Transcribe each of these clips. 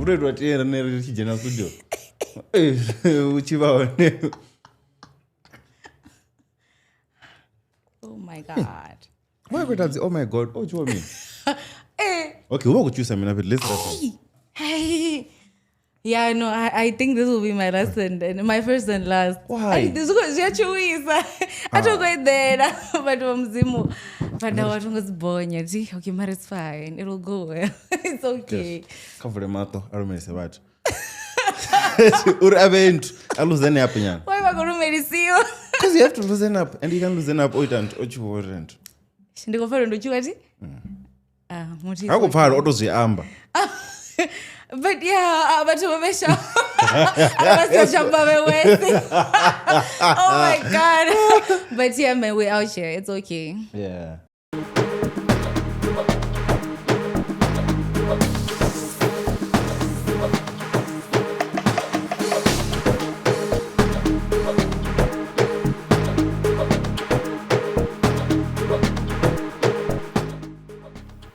Murero atera nere chijena studio. Uchiva one. Oh my God. Why would I say, oh my God, oh, you mean? Eh. Okay, what would you say? Let's start. Hey. Yeah, no, I think this will be my last and my first and last. Why? This was your choice. I don't go there, but Zimo. But now I don't go born. Okay, but it's fine. It'll go well. It's okay. Come for the matter. I don't say what. I loosen up. Why am I going to medicine? Because you have to loosen up, and you can loosen up. What you want? She go for a duty. I go for autos the amber. But yeah, but to make sure. Oh my God. But yeah, my way out here, it's okay. Yeah.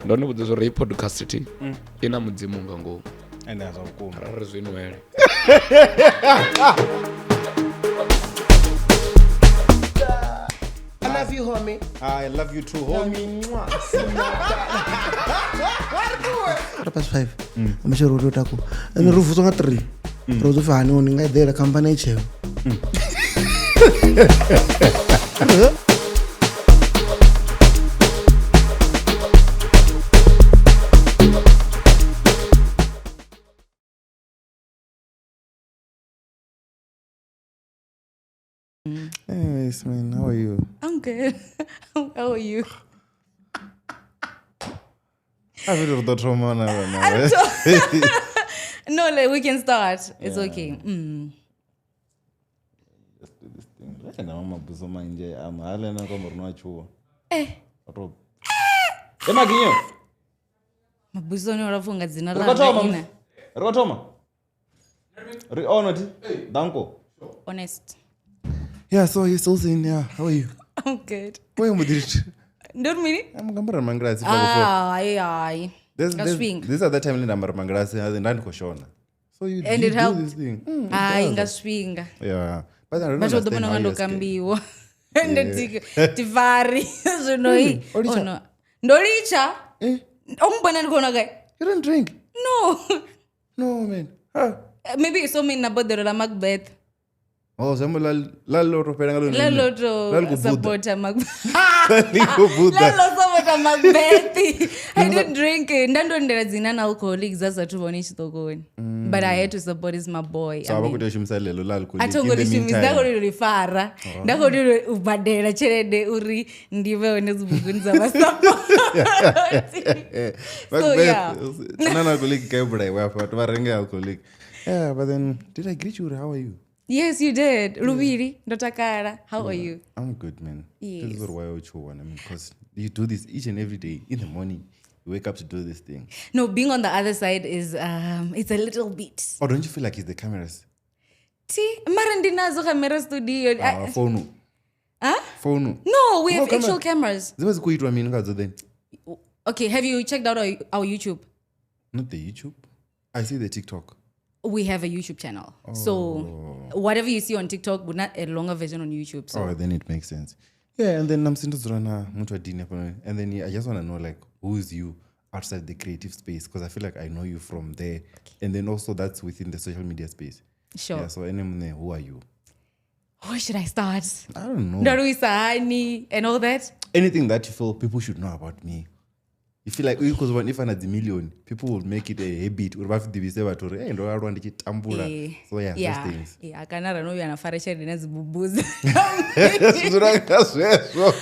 Don't know what this is podcast iti. Ina mudzimu ngango. And that's all cool. Rizwinwele. I love you, homie. I love you too, homie. Past 5. I'm sure we'll do. And the roof was on 3. Rose of Hanu, I did a company chair. Anyways, man, how are you? I'm good. How are you? I feel the trauma now. No, like we can start. It's okay. Let's do this thing. Like I'm a busoma inje. I'm Alena Komorno Chuo. Emaginyo. Mabuzoni warafunga zina la. Rotoma. Honest. Danko. Honest. Yeah, so you're still saying, yeah, how are you? I'm good. Where am I? Don't mean it? I'm going to mangrasi. Aye. This are the time when I'm mangrasi and then Koshona. So you and do it helped. This thing. Ingaswinga. Yeah. But I don't But understand how you're kambiwa. And the tivari. So no. Oh no. Ndoricha. Ombana ngona guy. You don't drink? No. No, man. Huh? Maybe it's something about the Macbeth. Oh, Samuel Lalo Penangalo. Lalo supporter Macbeth. Lalo supporter Macbeth. I didn't drink it. Ndando ndazina na alcoholics sasa tu wonishi tokoni. But I had to support is my boy. So abakutoshimsale lo alcoholic. Atongolishimisa ndakori ndakori ubadela cherede uri ndive onezibuguniza basapa. So yeah. Nana alcoholic kebra wafa twarenge alcoholic. Yeah, but then did I greet you? How are you? Yes, you did. Rubiri, Dotakara, how are you? I'm good, man. Yes. This is what I want. I mean, because you do this each and every day in the morning. You wake up to do this thing. No, being on the other side is, it's a little bit. Or don't you feel like it's the cameras? See, marandinazo camera studio. Phone. Huh? Phone. No, we have actual cameras. Okay, have you checked out our YouTube? Not the YouTube. I see the TikTok. We have a YouTube channel. Oh. So whatever you see on TikTok, but not a longer version on YouTube. So. Oh, then it makes sense. Yeah, and then I'm seeing Muthuhadini Maboho, and then I just want to know, like, who is you outside the creative space? Because I feel like I know you from there. Okay. And then also that's within the social media space. Sure. Yeah, so who are you? Where should I start? I don't know. Darui and all that? Anything that you feel people should know about me. You feel like, because if I had the million, people will make it a habit. So yeah, those things. Yeah, I cannot know you are a Farisha in as booze.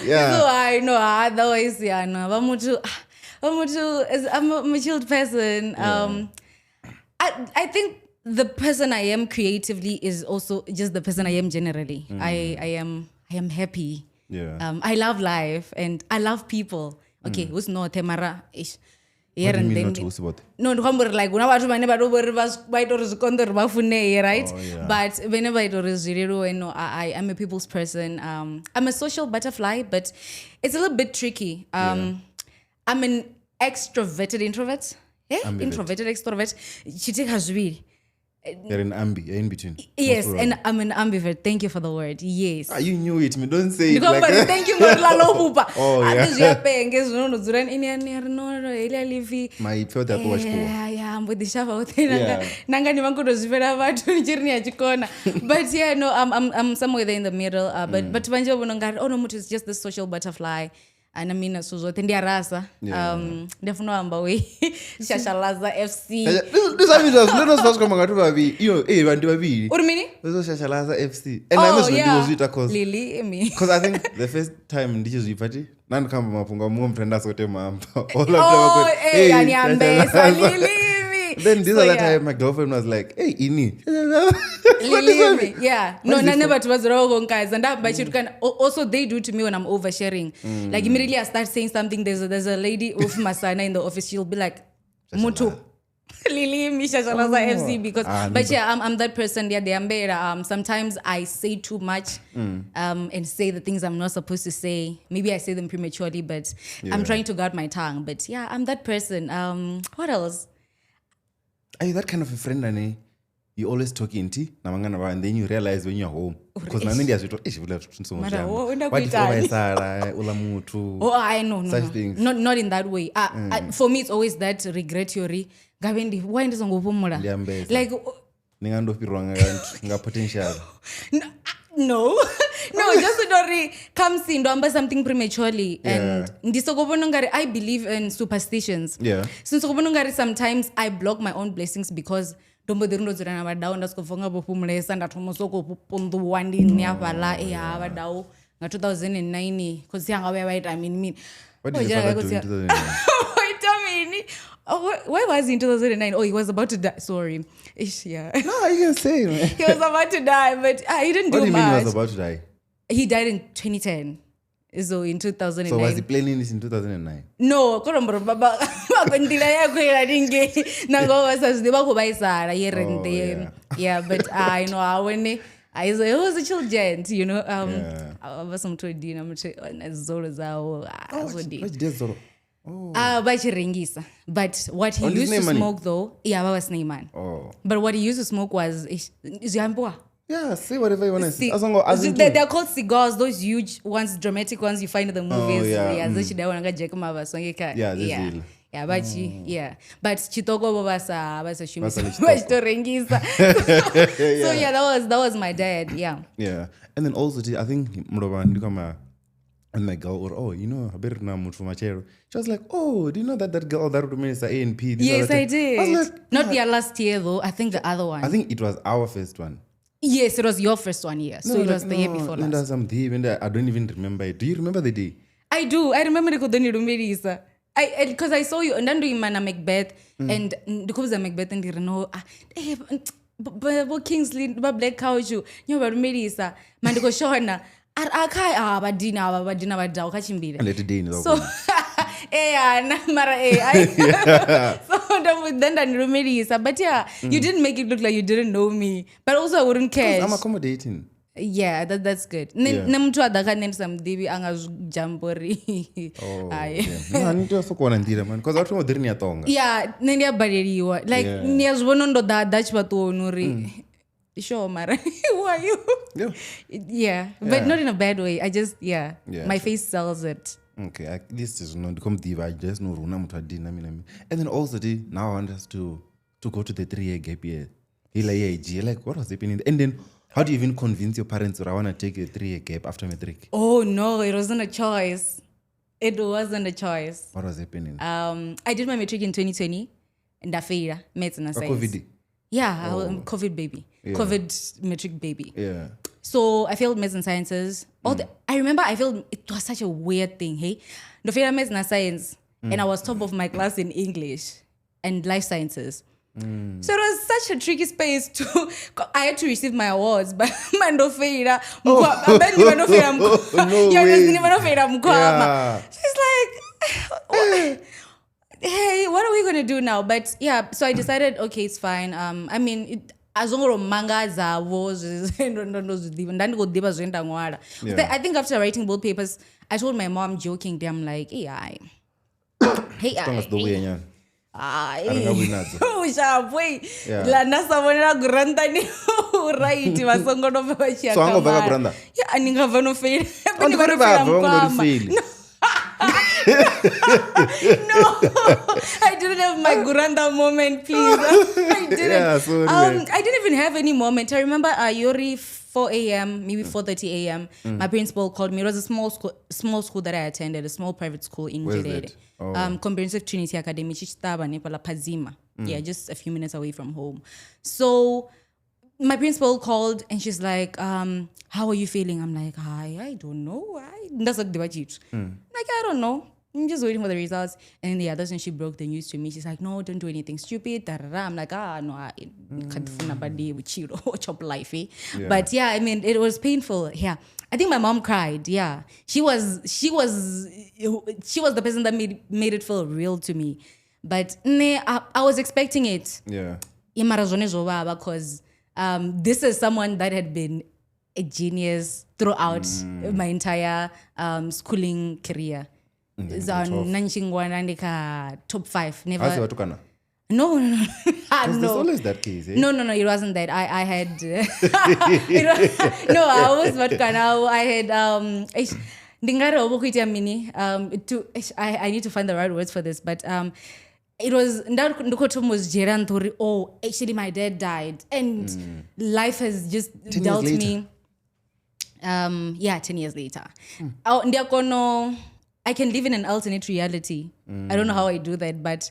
Yeah. So I know, otherwise, yeah, no. I'm a chilled person. Yeah. I think the person I am creatively is also just the person I am generally. I am happy. Yeah. I love life and I love people. Okay, who's no temara ish. What do you mean not who's what? No, like when I was right? Oh, yeah. But whenever it was zero, I am a people's person. I'm a social butterfly, but it's a little bit tricky. I'm an extroverted introvert. Ambivert. Introverted, extrovert. Chitika zviviri. You're in between. Yes, Most and probably. I'm an ambivert. Thank you for the word. Yes. You knew it. Me don't say it Because like thank you for lalopupa. Oh, yeah. Andizviyapenge zvinonodzura ini ila livi. My felt that watch Yeah, mbudishava uthi Yeah. nanga ndivangotozvipera vathu ndichiri niyachikona. But yeah, no, I'm somewhere there in the middle. But vanje vonongari oh no mutu is just this social butterfly. And I mean suzote ndiyarasa. Ndifuna uhamba we Shashalaza FC. This let us first come ngatu babi. Vantu babili. Uri mini? Shashalaza FC. And I must do it cause Lily me. Because I think the first time ndichizvipati nandikamba mapunga mumwe mutenda sote mamba. Anyambesa Lily. Then this other time my girlfriend was like, hey, ini. Yeah. No, I never was wrong, guys. And that, but you can also they do to me when I'm oversharing. Like immediately I start saying something. There's a lady of Masana in the office. She'll be like, Mutu. Lily Misha Shalaza FC because but yeah, I'm that person. Yeah, they are better. Sometimes I say too much and say the things I'm not supposed to say. Maybe I say them prematurely, but I'm trying to guard my tongue. But yeah, I'm that person. What else? Are you that kind of a friend, Annie? You always talk in tea, and then you realize when you're home. Because my India is so much. What is Oh, I know. Such No. things. Not in that way. For me, it's always that regret theory. Gavendi, why is it like potential. no, just to come see ndo something prematurely and ndisokobonongari I believe in superstitions. Yeah. Since sometimes I block my own blessings because ndombo dirundodzirana vadau ndasikofonga popumulesa ndatomosokopondwa ndiniavala vadau nga 2009 because yanga vaita mean What did your father do in 2009? wait a minute. Why was he in 2009? Oh, he was about to die. Sorry. Yeah. No, you can say, man. He was about to die, but he didn't What do do you much. mean he was about to die? He died in 2010. So in 2009. So was he planning this in 2009? No, koromboro baba bakondila yakho iradinge nango wasazide bakubayisala yerente. Yeah, but I know I was a chill gent, you know. Vasomtodina muthe nezolo zawo azodina. Bachiringisa. But what he used to smoke though, baba Sneyman. Oh. But what he used to smoke was Ziambua. Yeah, say whatever you want to say. They're called cigars, those huge ones, dramatic ones you find in the movies. Yeah, But chitoko basa shumisa. So yeah, that was my dad. Yeah. Yeah. And then also I think and my girl or you know she was like, oh, do you know that girl that remains at A&P? Yes, I did. I was like, not their last year though. I think the other one. I think it was our first one. Yes, it was your first one, yeah. So it was the year before last. I don't even remember it. Do you remember the day? I do. I remember the because I saw you and then doing Mana Macbeth and because of Macbeth and you know Kingsley Black Couch you know Merisa Mandiko Shona Akai badina badau kachimbira. Let it in. So so then Merisa. But yeah, you didn't make it look like you didn't know me. But also I wouldn't care. I'm accommodating. Yeah, that's good. Nemtu adaka samdibi angazujambori. Oh. No, I need to also ndira man because I don't know tonga. Yeah, nendia baririwa. Like niazvonondo da Dutch batonuri. Sure, Mara. Who are you? Yeah. But not in a bad way. I just my face sells it. Okay, at least it's not come diva. I just know Runa Muthuhadini. And then also now I want us to go to the 3-year gap year. Like what was happening? And then how do you even convince your parents that I want to take a 3-year gap after matric? Oh no, it wasn't a choice. It wasn't a choice. What was happening? I did my matric in 2020 and I failed medicine and science. COVID? Yeah, I'm COVID baby. Yeah. COVID matric baby. Yeah. So I failed medicine sciences. I remember I felt it was such a weird thing, hey? I failed medicine and science and I was top of my class in English and life sciences. So it was such a tricky space I had to receive my awards, but Mando Feira, No way. She's like, hey, what are we gonna do now? But yeah, so I decided, okay, it's fine. I mean, as long manga was I think after writing both papers, I told my mom jokingly, I'm like, Ushabwe. Yeah. La nasabonela guranda ni right vasongono vachia. So hango vaka guranda. Yeah, ningava no fail. Oni vari vava ungori fail. No, I didn't have my Guranda moment, please. I didn't. Yeah, so anyway. I didn't even have any moment. I remember Yori 4 a.m., maybe 4:30 a.m. My principal called me. It was a small school that I attended, a small private school in Where's Jeddah. it? Oh. Comprehensive Trinity Academy, Chichtaba, Nepala Pazima. Yeah, just a few minutes away from home. So my principal called and she's like, how are you feeling? I'm like, I don't know. That's like the budget. Like, I don't know. I'm just waiting for the results. And then that's when she broke the news to me. She's like, no, don't do anything stupid. Da-da-da. I'm like, no, I can't find nobody with you chop life. Eh? Yeah. But yeah, I mean, it was painful. Yeah. I think my mom cried. Yeah. She was the person that made it feel real to me. But I was expecting it. Yeah. Because this is someone that had been a genius throughout my entire schooling career. Top 5. Never. No. There's always that case. Eh? No, it wasn't that. I had. I was Vatukana. I had. I need to find the right words for this, but it was actually my dad died and life has just dealt me 10 years later. I can live in an alternate reality. I don't know how I do that, but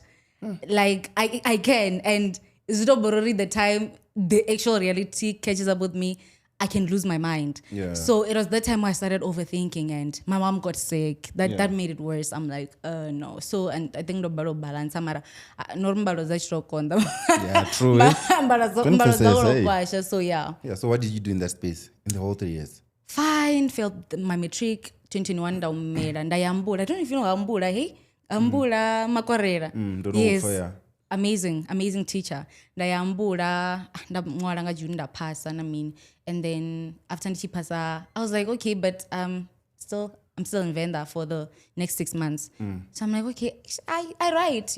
like I can, and the time the actual reality catches up with me, I can lose my mind. Yeah. So it was that time I started overthinking and my mom got sick. That made it worse. I'm like, no. So, and I think the battle balance, yeah, true. So yeah. Yeah, so what did you do in that space in the whole 3 years? Fine, failed my matric, 2021 ndaumera. Ndayambula. I don't know if you know Ambula, hey? Ambula Makwarera. Don't know yes. yeah. Amazing teacher. Ndayambula, ndamwalanga juu ndapasa, I mean. And then after ndipasa, I was like, okay, but I'm still in Venda for the next 6 months. So I'm like, okay, I write,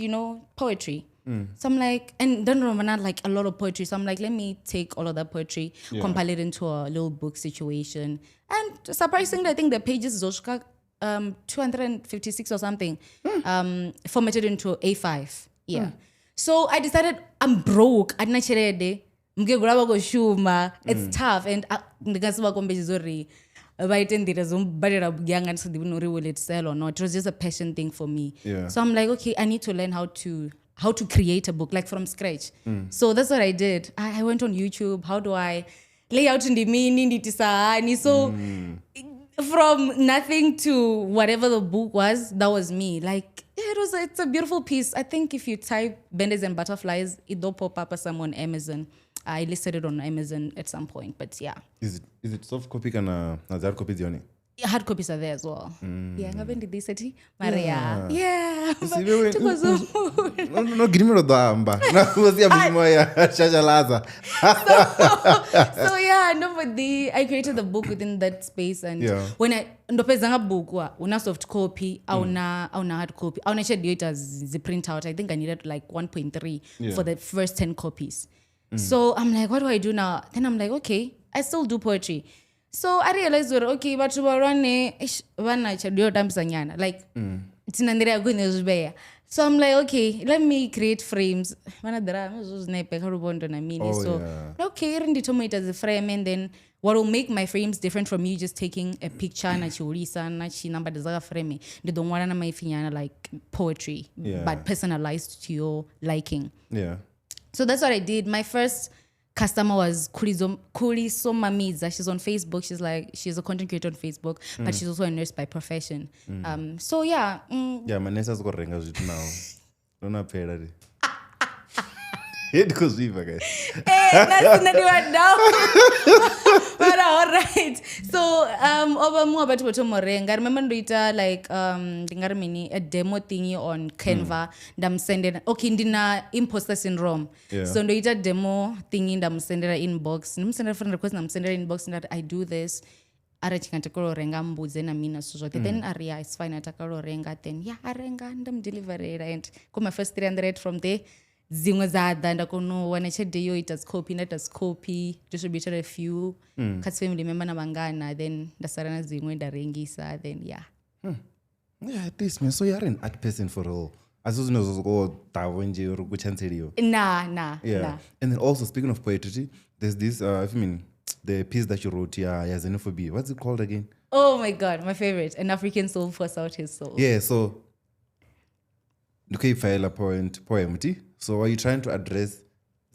poetry. So I'm like, and don't remember like a lot of poetry. So I'm like, let me take all of that poetry, compile it into a little book situation. And surprisingly, I think the pages is 256 or something, formatted into A5. Yeah. So I decided I'm broke. It's tough. And will it sell or not? It was just a passion thing for me. Yeah. So I'm like, okay, I need to learn how to create a book, like from scratch. So that's what I did. I went on YouTube. How do I lay out in the meaning? So from nothing to whatever the book was, that was me. Like, it's a beautiful piece. I think if you type Benders and Butterflies, it will pop up as some on Amazon. I listed it on Amazon at some point, but yeah. Is it soft copy and hard copy Dione? Hard copies are there as well. Yeah, ngabendi this city. Maria. Yeah. No, give me the damba. Na kusia mmoja shashalaza. So yeah, I created the book within that space, and when I ndopezanga book una soft copy, una hard copy. Una share it as the printout. I think I needed like 1.3 for the first 10 copies. So I'm like, what do I do now? Then I'm like, okay, I still do poetry. So I realized, okay, but like, so I'm like, okay, let me create frames. Okay, it as a frame, and then what will make my frames different from you just taking a picture like poetry, but personalized to your liking. Yeah. So that's what I did. My first customer was Kuliso Mamiza. She's on Facebook. She's a content creator on Facebook, but she's also a nurse by profession. So yeah. Yeah, my nurse has got ringas now. Don't know pay it goes viva, guys. Hey, that's not what now. But all right. So over more about Morenga. I remember later like a demo thingy on Canva. Them sending ndina imposter syndrome. Yeah. So later demo thingy them sending inbox. I'm sending friend request. I'm sending inbox that I do this. ari chikatokororenga mbudzi namina zvote then ari yeah it's fine atakororenga then yeah arenga ndamudeliverera and my first 300 from there dzimwe dzadha ndakonowana chede yo ita copy ndata copy distributed a few cuts family member navangana then ndasara na dzimwe ndarengisa then yeah at least man, so you're an art person for all asozvinozozodavo nje uri kuchanseriwa nah. And then also speaking of poetry there's this the piece that you wrote Xenophobia, what's it called again? Oh my god, my favorite, an African soul force out his soul. Yeah, so okay, file a poem. So are you trying to address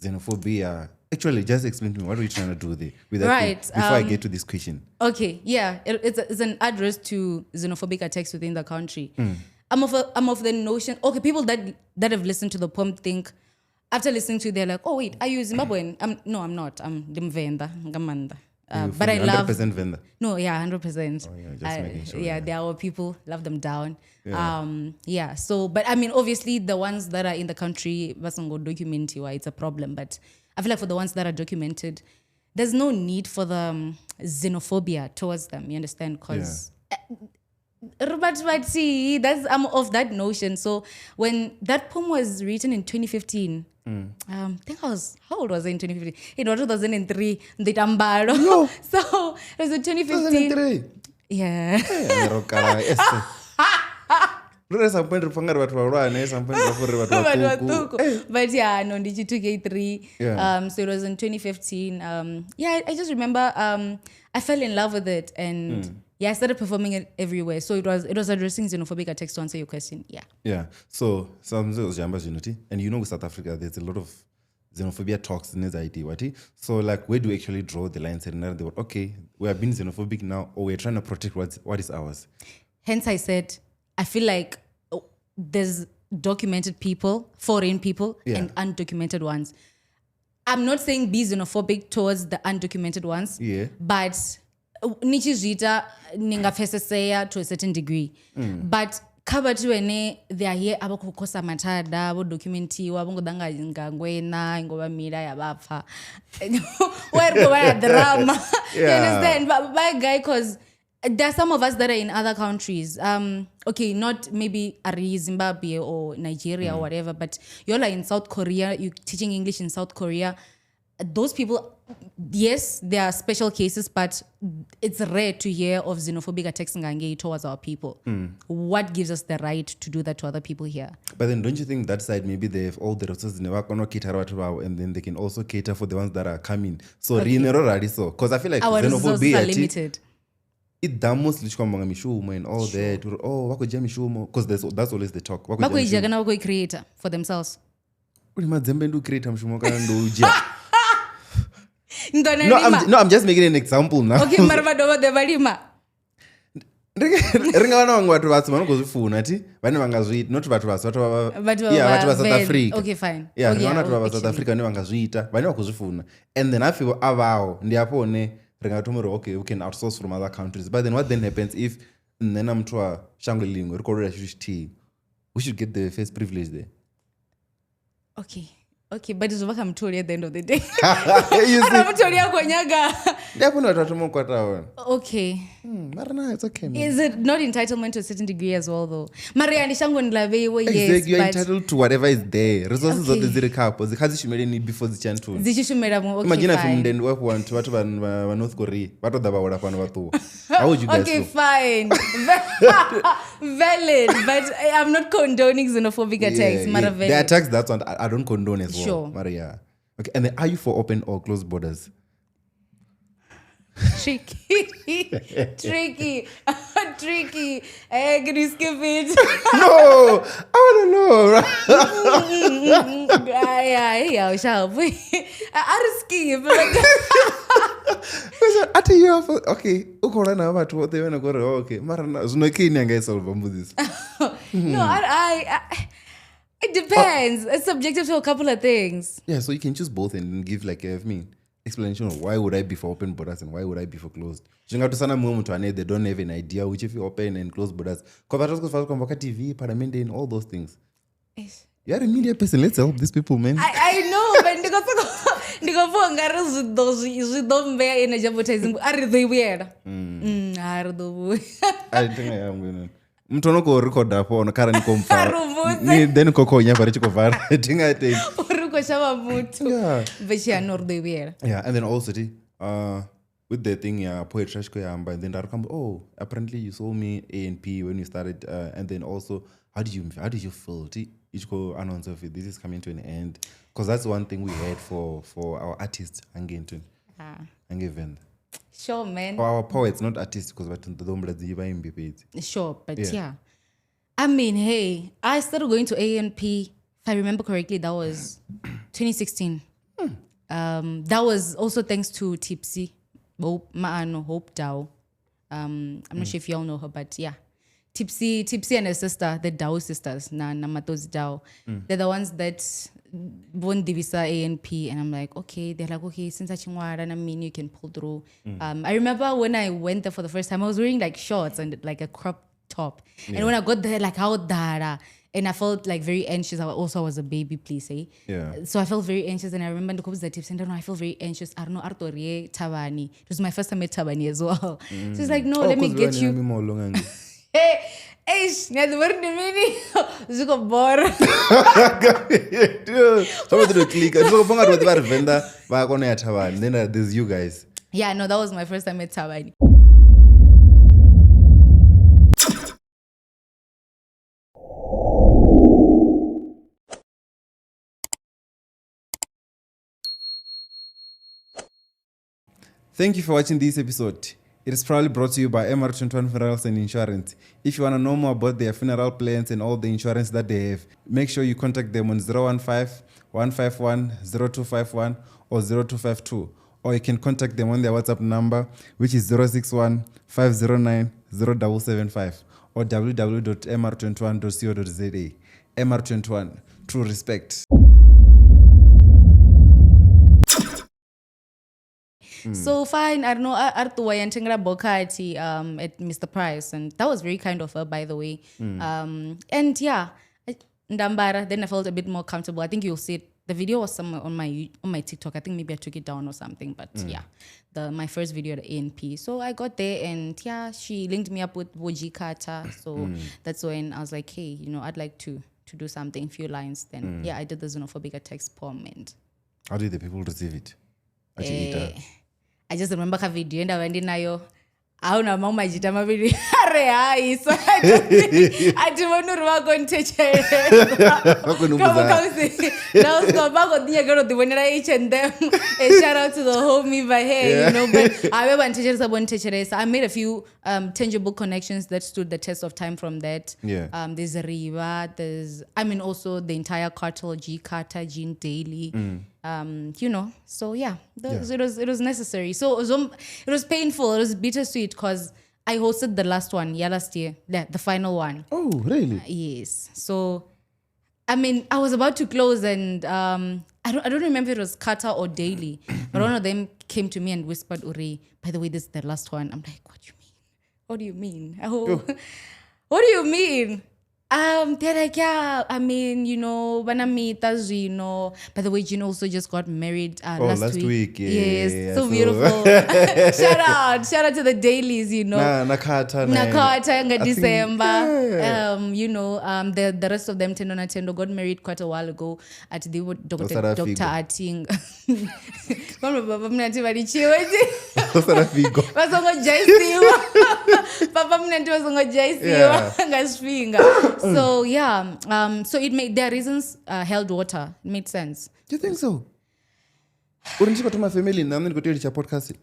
xenophobia? Actually, just explain to me, what are you trying to do there with that right thing, before I get to this question? Okay, yeah, it's an address to xenophobic attacks within the country. I'm of the notion, okay, people that have listened to the poem think, after listening to it, they're like, oh wait, are you Zimbabwean? No, I'm not. I'm Venda. But I love 100% Venda. No, yeah, 100%. Oh, yeah, just making sure. Yeah, they're our people. Love them down. Yeah. So, but I mean, obviously, the ones that are in the country, document why it's a problem. But I feel like for the ones that are documented, there's no need for the xenophobia towards them. You understand? Because I'm of that notion. So when that poem was written in 2015, I think how old was I in 2015? It was 2003. No. So it was in 2015. 2003? Yeah. But yeah, no, ndichituke3. So it was in 2015. I just remember I fell in love with it and I started performing it everywhere. So it was addressing xenophobic attacks, to answer your question. Yeah. So some unity, and with South Africa, there's a lot of xenophobia talks in this idea. So like, where do we actually draw the line? Okay, we are being xenophobic now, or we're trying to protect what is ours. Hence, I said I feel like there's documented people, foreign people, and undocumented ones. I'm not saying be xenophobic towards the undocumented ones, but nichizvita ningapfeseseya to a certain degree. But kabatu ene they are here abakukosa matada vodocumentiwa vongodanga ngangwena ingovamira yavapfa where drama. You understand? But by guy, because there are some of us that are in other countries. Okay, not maybe Zimbabwe or Nigeria or whatever, but you're like in South Korea, you're teaching English in South Korea. Those people, yes, there are special cases, but it's rare to hear of xenophobic attacks towards our people. What gives us the right to do that to other people here? But then don't you think that side, maybe they have all the resources and then they can also cater for the ones that are coming? So, because I feel like our resources are limited. It damos lichkwambanga mishumo and all that. Oh, wakuja mishumo, because that's always the talk. Wakuja kana wako creator for themselves. Uri madzembe ndu creator mishumo kana ndoja. No, I'm just making an example now. Okay, marvadova de valima. Ringa vana vangu vatu vatsu vanogozvifuna ti vane vangazviita not vatu vasu vatu South Africa. Okay, fine. Yeah, vana vatu South Africa vane vangazviita vane vakuzvifuna. And then afiwo avao ndiapo ne okay, we can outsource from other countries. But then what then happens if then I'm to Shango Lingo, we should get the first privilege there. Okay, but it's what I'm told at the end of the day. Okay. It's okay, man. Is it not entitlement to a certain degree as well, though? Maria, yes, you're entitled to whatever is there. Resources of the zero couple. The Kazi Shumere need before the chant too. Imagine if you didn't work one to North Korea. How would you guys Okay, fine. Valid, but I'm not condoning xenophobic attacks. The attacks, that's one I don't condone as well. Sure. Maria. Okay, and then are you for open or closed borders? Tricky. Can you skip it? No, I don't know. Yeah, shall we? I skip. Okay, okay. No, it depends. It's subjective to a couple of things. Yeah, so you can choose both and give like explanation of why would I be for open borders and why would I be for closed. They don't have an idea which if you open and closed borders. TV, Parliament, and all those things. You're a media person. Let's help these people, man. I know, but are they weird? I think I am going mtu anoko record hapo kara niko mfara Arumbuze. then koko nyamba richiko vara I think Uruko shaba mutu. yeah But yeah, Nordiwera. yeah and then also with the thing poetry yamba and then Darkam, oh apparently you saw me A&P when you started and then also how did you feel ichiko announce of it this is coming to an end because that's one thing we had for our artists Angentun Venda. Sure, man. For our poets, not artists, because we're Sure, but yeah. I mean, hey, I started going to A&P, if I remember correctly, that was 2016. That was also thanks to Tipsy, Hope Dao. I'm not sure if y'all know her, but yeah. Tipsy and her sister, the Dao sisters, na Matos Dao. They're the ones that won Divisa A&P, and I'm like, okay. They're like, okay, since I mean, you can pull through. I remember when I went there for the first time, I was wearing like shorts and like a crop top. Yeah. And when I got there, like how dara, and I felt like very anxious. I was a baby, please say. Yeah. So I felt very anxious, and I remember the the tips, and I felt very anxious. I don't know, Artorie Tabani. It was my first time at Tabani as well. So it's like, no, let me get you. Hey, ngazibona mini zuko bora. Somebody to click. So fonga to the Venda ba kona ya Tabani. Then there's you guys. Yeah, no, that was my first time at Tabani. Thank you for watching this episode. It is proudly brought to you by MR21 Funerals and Insurance. If you want to know more about their funeral plans and all the insurance that they have, make sure you contact them on 015-151-0251 or 0252. Or you can contact them on their WhatsApp number, which is 061-509-0775 or www.mr21.co.za. MR21, true respect. So fine, I don't know, Artuwa Yantingra Bokati at Mr. Price, and that was very kind of her, by the way. And yeah, Ndambara, then I felt a bit more comfortable. I think you'll see it. The video was somewhere on my TikTok. I think maybe I took it down or something, but yeah, my first video at A&P. So I got there, and yeah, she linked me up with Woji Kata. So that's when I was like, hey, I'd like to do something, few lines. Then yeah, I did the Xenophobia text poem. And how did the people receive it? I just remember ka video and I went in nayo. I don't know my jita mabidi. Are so I don't want to work on teacher. Now so back on the girl the when I each and them. A shout out to the homie by hey, but I went teachers about teachers. I made a few tangible connections that stood the test of time from that. Yeah. There's Riva, also the entire cartel, G Carter, Jean Daily. So yeah, it was necessary. So it was painful. It was bittersweet because I hosted the last one, last year, the final one. Oh, really? Yes. So, I was about to close, and I don't remember if it was Kata or Daily, but one of them came to me and whispered, "Uri, by the way, this is the last one." I'm like, "What do you mean? What do you mean? Oh. What do you mean?" They're like, yeah, Banamita, by the way, Gino also just got married last week. Yeah, yes, so beautiful. shout out to the dailies, Nakata nga December. The rest of them Tendo got married quite a while ago at the Dr. Ating. So yeah, so it made their reasons held water. It made sense. Do you think so? Wouldn't you go to my family and then go to your podcast?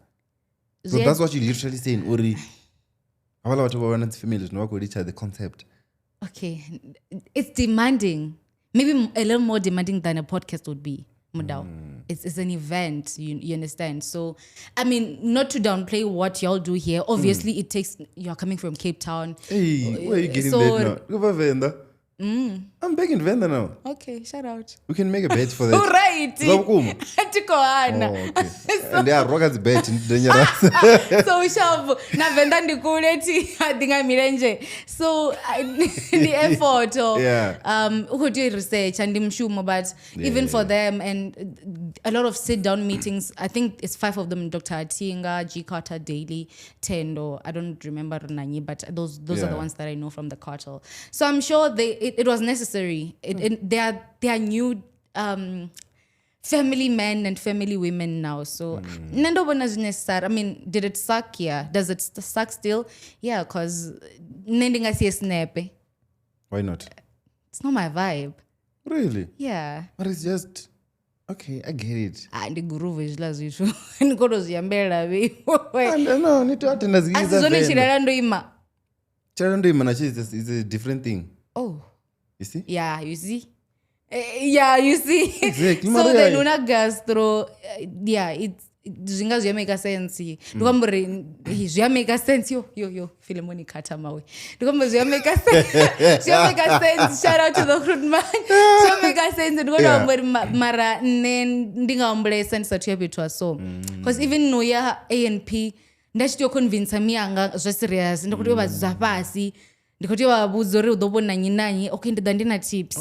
So that's what you're literally saying, Uri. How about one family to work with each other, the concept? Okay. It's demanding. Maybe a little more demanding than a podcast would be. Mudau. It's an event, you understand? So, not to downplay what y'all do here. Obviously, it takes, you're coming from Cape Town. Hey, where are you getting that now? Go for Venda. I'm back in Venda now. Okay, shout out. We can make a bet for that. Right. Zawukuma? Tikohana. Oh, okay. And they are rockets bet dangerous. So shavu na Venda ndikule ti adinga mirenje. So the effort or who do research and mshumo, but even for them and a lot of sit down meetings. I think it's 5 of them. Dr. Atinga, G Carter Daily, Tendo. I don't remember Nani, but those are the ones that I know from the cartel. So I'm sure it was necessary. They are new family men and family women now. So I mean, did it suck? Yeah. Does it suck still? Yeah, because nending see a snap. Why not? It's not my vibe. Really? Yeah. But it's just okay, I get it. And the guru is last issue. And go to Yambera. No, need to attend as As only Chirando is a different thing. Oh. You see? Yeah, you see? Yeah, you see? Exactly. So then una gastro, it's zvinga zviyameka sense. Ndikwamburi zviyameka sense yo Philemoni kata mawe. Ndikwamburi zviyameka sense. Zviyameka sense. Shout out to the fruit man. Zviyameka sense. Ndikwamburi mara ndingambule sense that you have so. Because even no ya ANP ndachito convince me anga zva serious. Ndikuti vazapasi. Ndikuti vabuzori udobona nyinanyi okay ndandina tips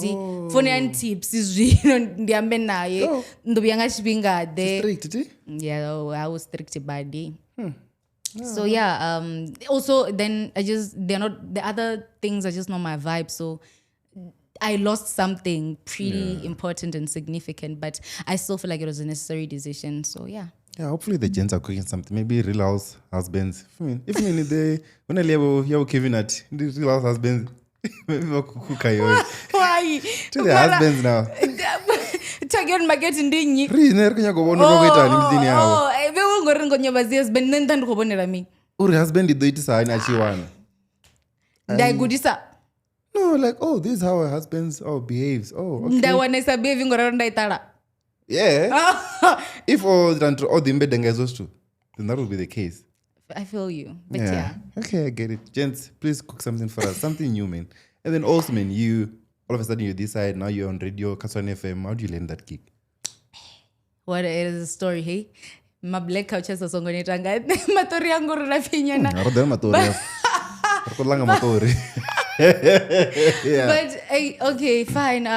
phone yan tips zvino ndiambe naye ndobuyanga chipinga de strict. Yeah, I was strict body. So yeah, also then they're not, the other things are just not my vibe. So I lost something pretty important and significant, but I still feel like it was a necessary decision. So yeah. Yeah, hopefully the gents are cooking something. Maybe real husbands. I mean, if when I leave, you're Kevin at the real husbands. Maybe we'll cook. Why? To the husbands now. Tagion maget ndinyi. Reason kanya go bono go ita nimdini yao. Oh, we will go ringo nyobazi husband nenda ko bonera mi. Uri husband do it sa ina chiwana. Ndai gudisa. No, like this is how our husbands behaves. Oh, okay. Ndawana sa behaving ngora ndaitala. Yeah. If all the imbedenga is too, then that will be the case. I feel you. But yeah. Okay, I get it. Gents, please cook something for us. Something new, man. And then also, man, you, all of a sudden you decide, now you're on radio, Kaswan FM. How do you learn that gig? What is the story, hey? My black couches are so going to tanga. Matori yangu rafinyana. Arada matori. Arkolanga matori. But okay, fine.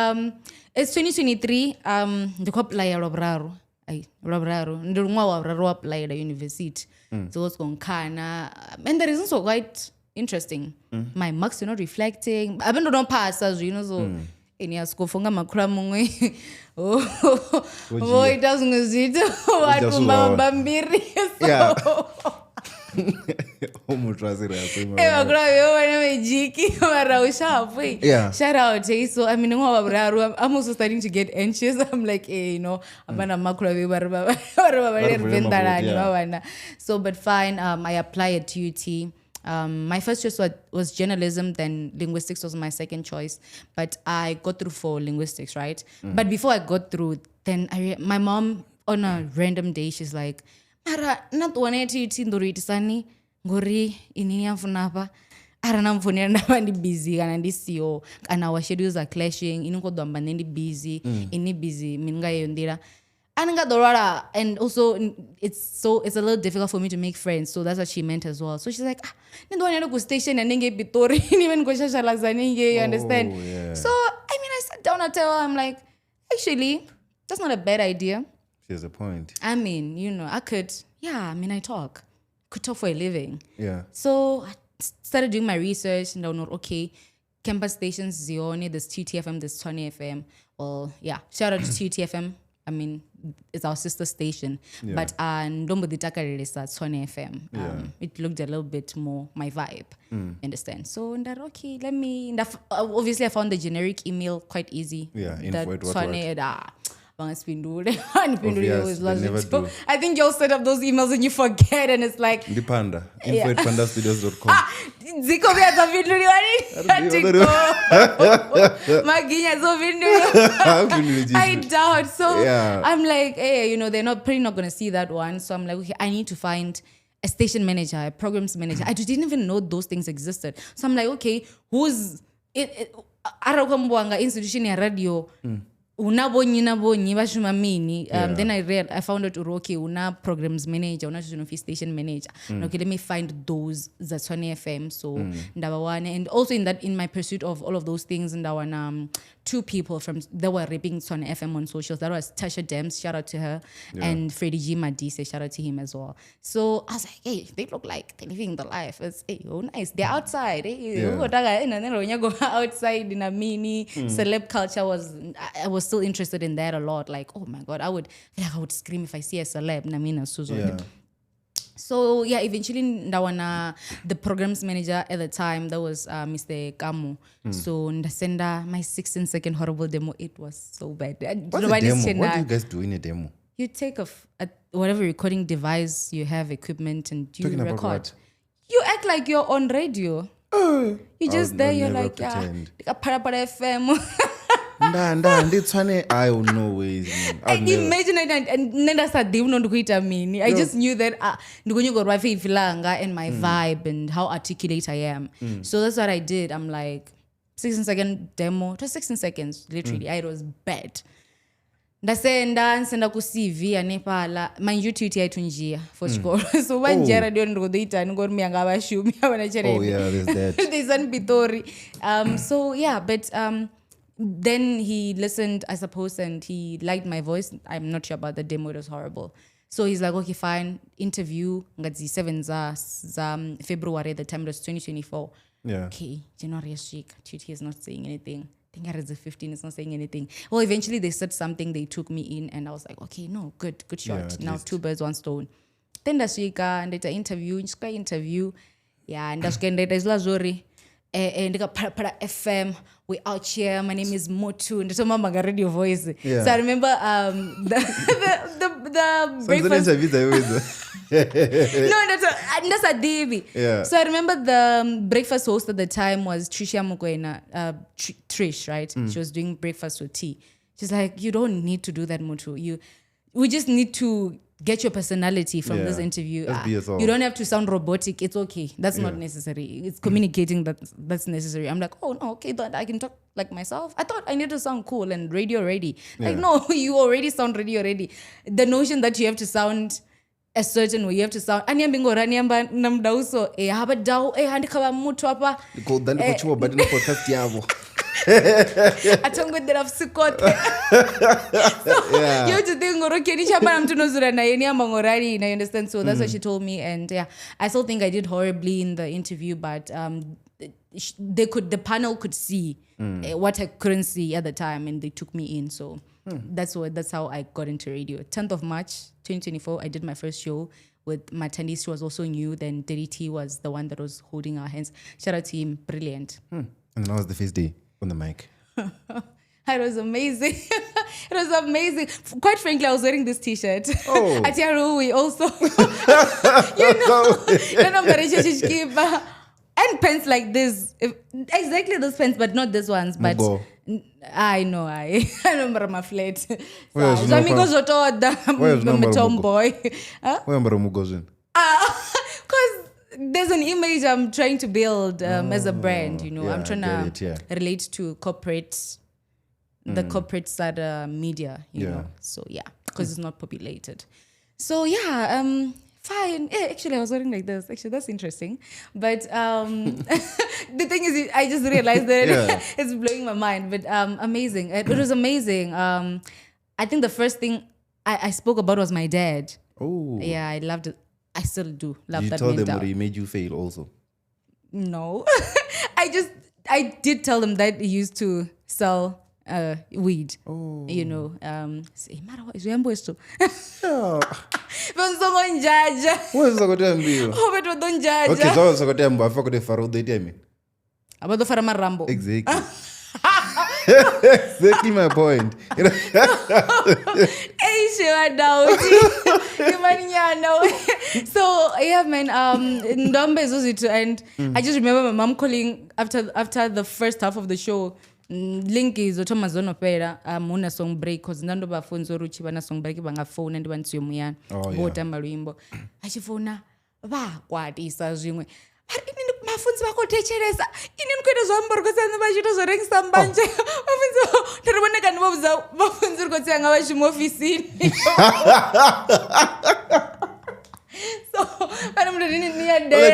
It's 2023. Ndiko apply Robraro. Robraro. Ndurungwa wa Robraro apply at university. So what's going kana? And the reasons are quite interesting. My marks are not reflecting. I don't pass as you know so. Any askofunga makura mungwe. Oh, it doesn't exist. What bambiri. Yeah. Shout out, hey. So I mean, I'm also starting to get anxious. I'm like, hey, you know, so but fine. I applied at UT. My first choice was journalism, then linguistics was my second choice. But I got through for linguistics, right? But before I got through, then my mom on a random day, she's like, Mara, not one sani ngori inini afunapa. Arana mfoni ndabandi busy kana ndi CEO and our schedules are clashing. Inuko dwamba ndi busy, ini busy minga yondira. And also it's a little difficult for me to make friends, so that's what she meant as well. So she's like, nendo go station and nge bitori even go shashalazani, you understand? Yeah. So I mean I sat down and tell her, I'm like, actually, that's not a bad idea. She has a point. I mean, you know, I could talk for a living. Yeah. So I started doing my research and I know, okay, campus stations, Zioni, there's TTFM, there's Tony FM. Well, yeah, shout out to TTFM. I mean, it's our sister station. Yeah. But Ndombo Ditaka is at Tony FM. It looked a little bit more my vibe. Understand? So, okay, let me... Obviously, I found the generic email quite easy. Yeah, info at what? I think you'll set up those emails and you forget and it's like Dipanda. Info at pandastudios.com. Ziko vya za vindu Maginya zo vindu. I doubt. So I'm like, hey, you know, they're probably not going to see that one. So I'm like, okay, I need to find a station manager, a programs manager. I just didn't even know those things existed. So I'm like, okay, ara kwambuanga institution ya radio unabonyi bashuma mini then I found out okay una programs manager una station manager okay let me find those Zatswane FM so ndabawane and also in my pursuit of all of those things ndawana 2 people from that were rapping Tswane FM on socials. That was Tasha Dems, shout out to her, and Freddie G Madise, shout out to him as well. So I was like, hey, they look like they're living the life. It's oh nice, they're outside. And then when you go outside in a mini celeb culture I was still interested in that a lot. Like, oh my god, I would scream if I see a celeb. So yeah, eventually ndawana the programs manager at the time that was Mr. Kamu. So ndasenda my 16-second horrible demo. It was so bad. What's a demo? What do you guys do in a demo? You take whatever recording device you have, equipment, and you Talking record. about what? You act like you're on radio. You just there. You're like pretend. Parapara FM. I don't know ways. Imagine I just knew that and my vibe and how articulate I am. So that's what I did. I'm like 16-second demo. It was 16 seconds literally. It was bad. Ndasenda ku CV anepala my YouTube yaitunjia for school. So when jera dio ndogoita ngori mianga abashumi abana chere. Oh yeah, there's that. There's an bitori. So yeah, but then he listened, I suppose, and he liked my voice. I'm not sure about the demo. It was horrible. So he's like, okay, fine. Interview. Ngadzi 7 za February. The time was 2024. Yeah. Okay. January is week. Tutti is not saying anything. I think it's the 15. It's not saying anything. Well, eventually they said something. They took me in, and I was like, okay, no, good shot. Yeah, now least. 2 birds, 1 stone. Then that's week. And they interview. Yeah, and that's when there's Lazori. And para FM, we out here. My name is Motu, and so mama got radio voice. Yeah. So I remember the breakfast. No, that's a DB. Yeah. So I remember the breakfast host at the time was Trisha Mukwena, Trish, right? She was doing breakfast with tea. She's like, you don't need to do that, Motu. We just need to get your personality from this interview. You don't have to sound robotic. It's okay. That's not necessary. It's communicating that's necessary. I'm like, oh no, okay, but I can talk like myself. I thought I need to sound cool and radio ready. Like, no, you already sound radio ready. The notion that you have to sound a certain way, you have to sound anyamba namdauso habadau handikaba mutu hapa Kuchua badina podcast yabo. atongwedera fukote. So you have to think ngorokeni chapa mtu nozura na yeni amangorari, and I understand. So that's what she told me, and yeah, I still think I did horribly in the interview, but the panel could see what I couldn't see at the time, and they took me in. So that's how I got into radio. 10th of March 2024, I did my first show with Matandis, who was also new. Then Dirty T was the one that was holding our hands. Shout out to him, brilliant. And then how was the first day on the mic? It was amazing. It was amazing. Quite frankly, I was wearing this t-shirt. Oh. At Yarui also. And pants like this. Exactly those pants, but not these ones. But Mugo. I know. I remember my flat. So Where's amigos the tomboy. Because there's an image I'm trying to build as a brand, you know. Yeah, I'm trying to relate to corporate, the corporate side media, you know. So yeah, because it's not populated. So yeah, fine. Yeah, actually, I was wearing like this. Actually, that's interesting. But the thing is, I just realized that it's blowing my mind. But amazing. It was amazing. I think the first thing I spoke about was my dad. Oh. Yeah, I loved it. I still do love that. You told them Venda. what he made you fail also? No. I did tell them that he used to sell weed. Oh. You know. Say, mara is esto. Yeah. Bonsongo njaja. What is the Oh, but don't judge. Okay, so I forgot the Faro they tell me. About the Farama Rambo. Exactly. Exactly my point. You know? So yeah, man. Ndombe is and I just remember my mom calling after the first half of the show. Link is otomazono pera una song break cause nando ba phone zo ruchi bana song break banga phone ndi bantsiyo muyana bota malwimbo achifona ba kwatisa zwimwe vafunzi vakotecheresa ini ndikuita zvamborikosana vachito zvorengesa mbanje vafunzi ndirioneka ndivobvudza vafunzi uri kotsanga vachimuofisini so pane munhu niyadeende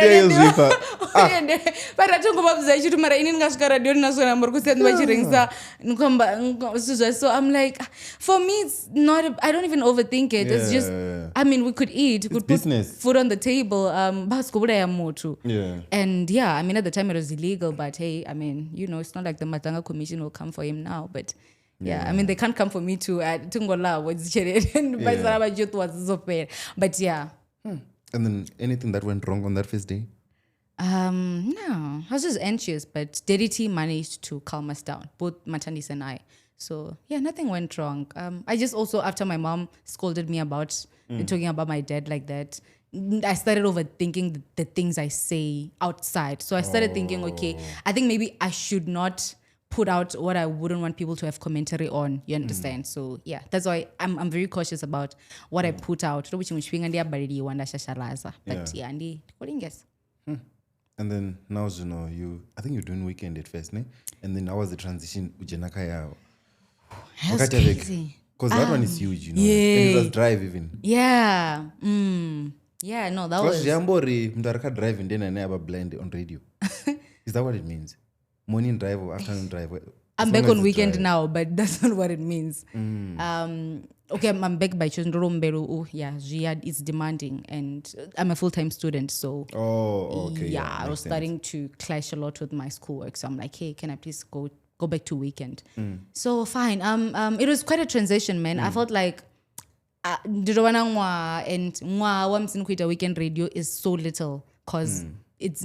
paratongobvudza ichiti mara ini ndingasvika radio ndinasvika muri kusiyani vachirengesa so I'm like for me it's not I don't even overthink it. It's just I mean we could eat, we could put food on the table, basikobudaya mutu. And yeah, I mean at the time it was illegal, but hey, I mean, you know, it's not like the Matanga Commission will come for him now, but yeah, I mean they can't come for me too. But yeah. And then anything that went wrong on that first day? No, I was just anxious, but DDT managed to calm us down, both Matanis and I. So yeah, nothing went wrong. I just also, after my mom scolded me about talking about my dad like that, I started overthinking the things I say outside. So I started thinking, okay, I think maybe I should not put out what I wouldn't want people to have commentary on. You understand? So yeah, that's why I'm very cautious about what I put out. But yeah, and then now, you know, I think you're doing weekend at first, ne? And then how was the transition? That's crazy. Because that one is huge, you know. Yeah. And it was drive even. Yeah. Yeah, no, that was... driving, then I never blend on radio. Is that what it means? Morning drive or afternoon drive? I'm back on weekend now, but that's not what it means. Okay, I'm back by choosing Romberu. Yeah, Riyadh is demanding, and I'm a full-time student, so okay. Yeah, I was starting to clash a lot with my schoolwork. So I'm like, hey, can I please go back to weekend? So fine. It was quite a transition, man. I felt like weekend radio is so little because it's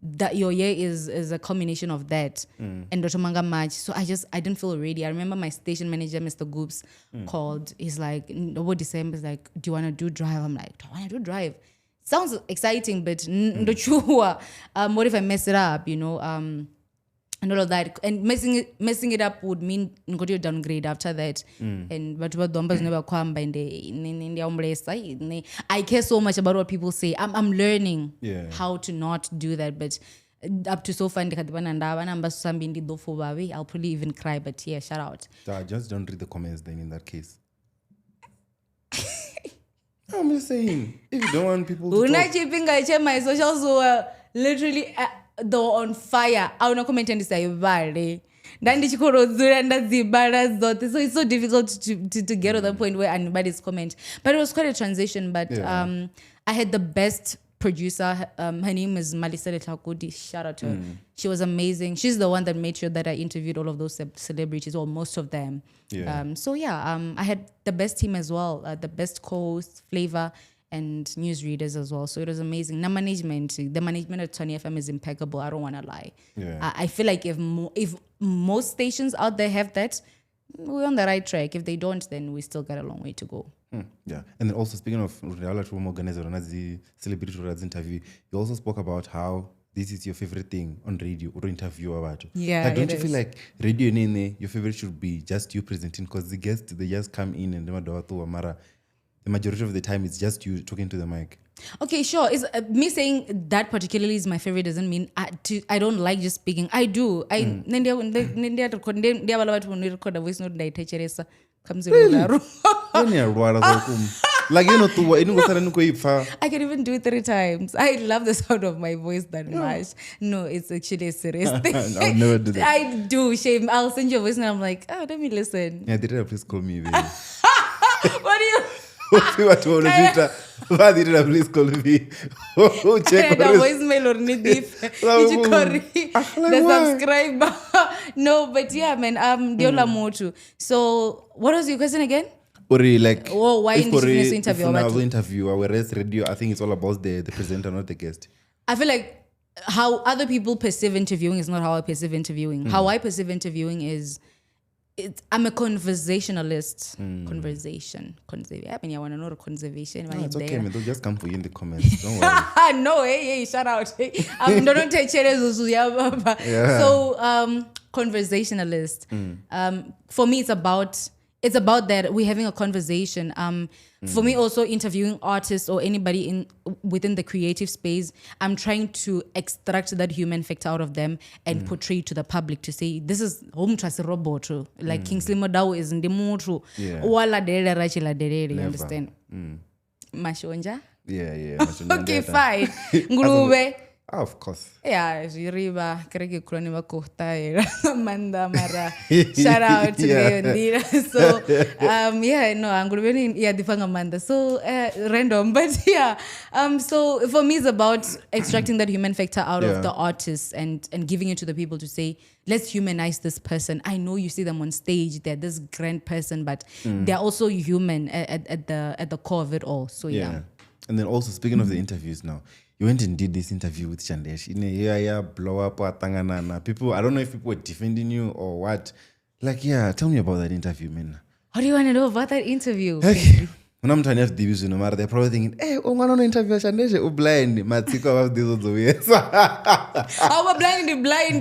that your year is a combination of that and Dotomanga March. So I didn't feel ready. I remember my station manager, Mr. Goops, called. He's like, over December, he's like, do you want to do drive? I'm like, do I want to do drive? Sounds exciting, but what if I mess it up, you know? And all of that. And messing it up would mean go to downgrade after that. And but what numbers never come by the I care so much about what people say. I'm learning how to not do that. But up to so far, I'll probably even cry. But yeah, shout out. Just don't read the comments then in that case. I'm just saying, if you don't want people to talk. My socials were literally... They were on fire. I want to comment and say, so it's so difficult to get to the point where anybody's comment. But it was quite a transition. But I had the best producer. Her name is Malisa Letakudi. Shout out to her. She was amazing. She's the one that made sure that I interviewed all of those celebrities, or most of them. I had the best team as well. The best co-host, Flavor, and newsreaders as well. So it was amazing. The management at Tony FM is impeccable. I don't want to lie. I feel like if most stations out there have that, we're on the right track. If they don't, then we still got a long way to go. Yeah. And then also speaking of the celebrity interview, you also spoke about how this is your favorite thing on radio or interview about. Yeah. Like, don't you feel like radio your favorite should be just you presenting, because the guests, they just come in and the majority of the time it's just you talking to the mic. Okay, sure. Is me saying that particularly is my favorite doesn't mean I don't like just speaking. I do. Like, you know, I can even do it 3 times. I love the sound of my voice that much. No, it's actually a serious thing. I'll never do that. I do, shame. I'll send you a voice and I'm like, oh, let me listen. Yeah, please call me, baby. What do you... Please call me. Check the voicemail or the subscriber. No, but yeah, man. Diola Motu. So, what was your question again? Like, why in this interview? Whereas radio, I think it's all about the presenter, not the guest. I feel like how other people perceive interviewing is not how I perceive interviewing. How I perceive interviewing is, I'm a conversationalist. Conversation. I mean, I want to know the conservation. No, it's okay, man. They'll just come for you in the comments. Don't worry. No, hey, shout out. Don't take So, conversationalist. For me, it's about it's about that we're having a conversation. For me, also interviewing artists or anybody within the creative space, I'm trying to extract that human factor out of them and portray to the public to say this is home trust robot. Like Kingsley Mudau is in the motor. Wala derere rachila derere. You understand? Mashonja. Yeah. Okay, fine. Ngulube. Of course. Yeah, Riba, Kregi Kronima Kohta, Manda Mara. Shout out to Leondina. So, I'm going to be Amanda. So, random, but yeah. So, for me, it's about extracting that human factor out of the artists and giving it to the people to say, let's humanize this person. I know you see them on stage, they're this grand person, but they're also human at the core of it all. So, yeah. And then also, speaking of the interviews now, you went and did this interview with Shandesh in a year, blow up or tanganana. People, I don't know if people were defending you or what. Like, tell me about that interview, man. What do you want to know about that interview? When I'm trying to have division, no matter, they're probably thinking, hey, I'm going to interview Shandesh, oh, blind. Matiko about this also, yes. I'm blind. I'm blind,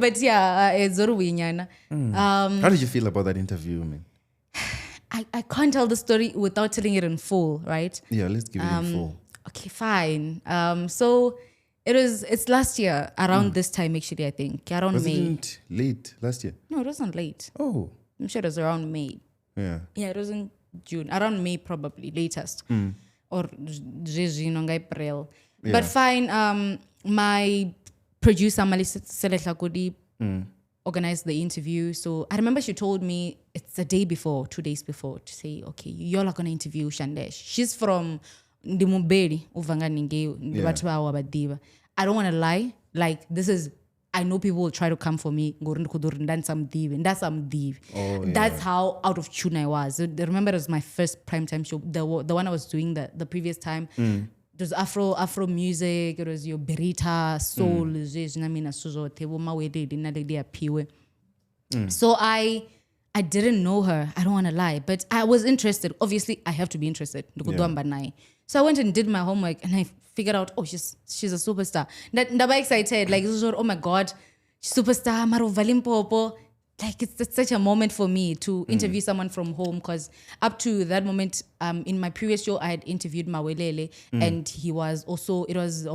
but it's Zoruinyana. How did you feel about that interview, man? I can't tell the story without telling it in full, right? Yeah, let's give it in full. Okay, fine. So it's last year around this time, actually, I think. Around May. Wasn't it late last year? No, it wasn't late. Oh. I'm sure it was around May. Yeah. Yeah, it wasn't June. Around May, probably, latest. Or April. Yeah. But fine, my producer, Mali Selekakudi, organized the interview. So I remember she told me it's a day before, 2 days before, to say, okay, you're not going to interview Shandesh. She's from Ndimuberi, Uvanga. I don't want to lie. Like, this is, I know people will try to come for me. That's how out of tune I was. I remember it was my first primetime show. The one I was doing the previous time. It was Afro music. It was your Berita, soul. So I didn't know her. I don't want to lie, but I was interested. Obviously, I have to be interested. So I went and did my homework, and I figured out, she's a superstar. Ndaba excited, like, oh my God, superstar, Maro Valimpopo. Like, it's such a moment for me to interview someone from home, because up to that moment, in my previous show, I had interviewed Mawelele, and he was also, it was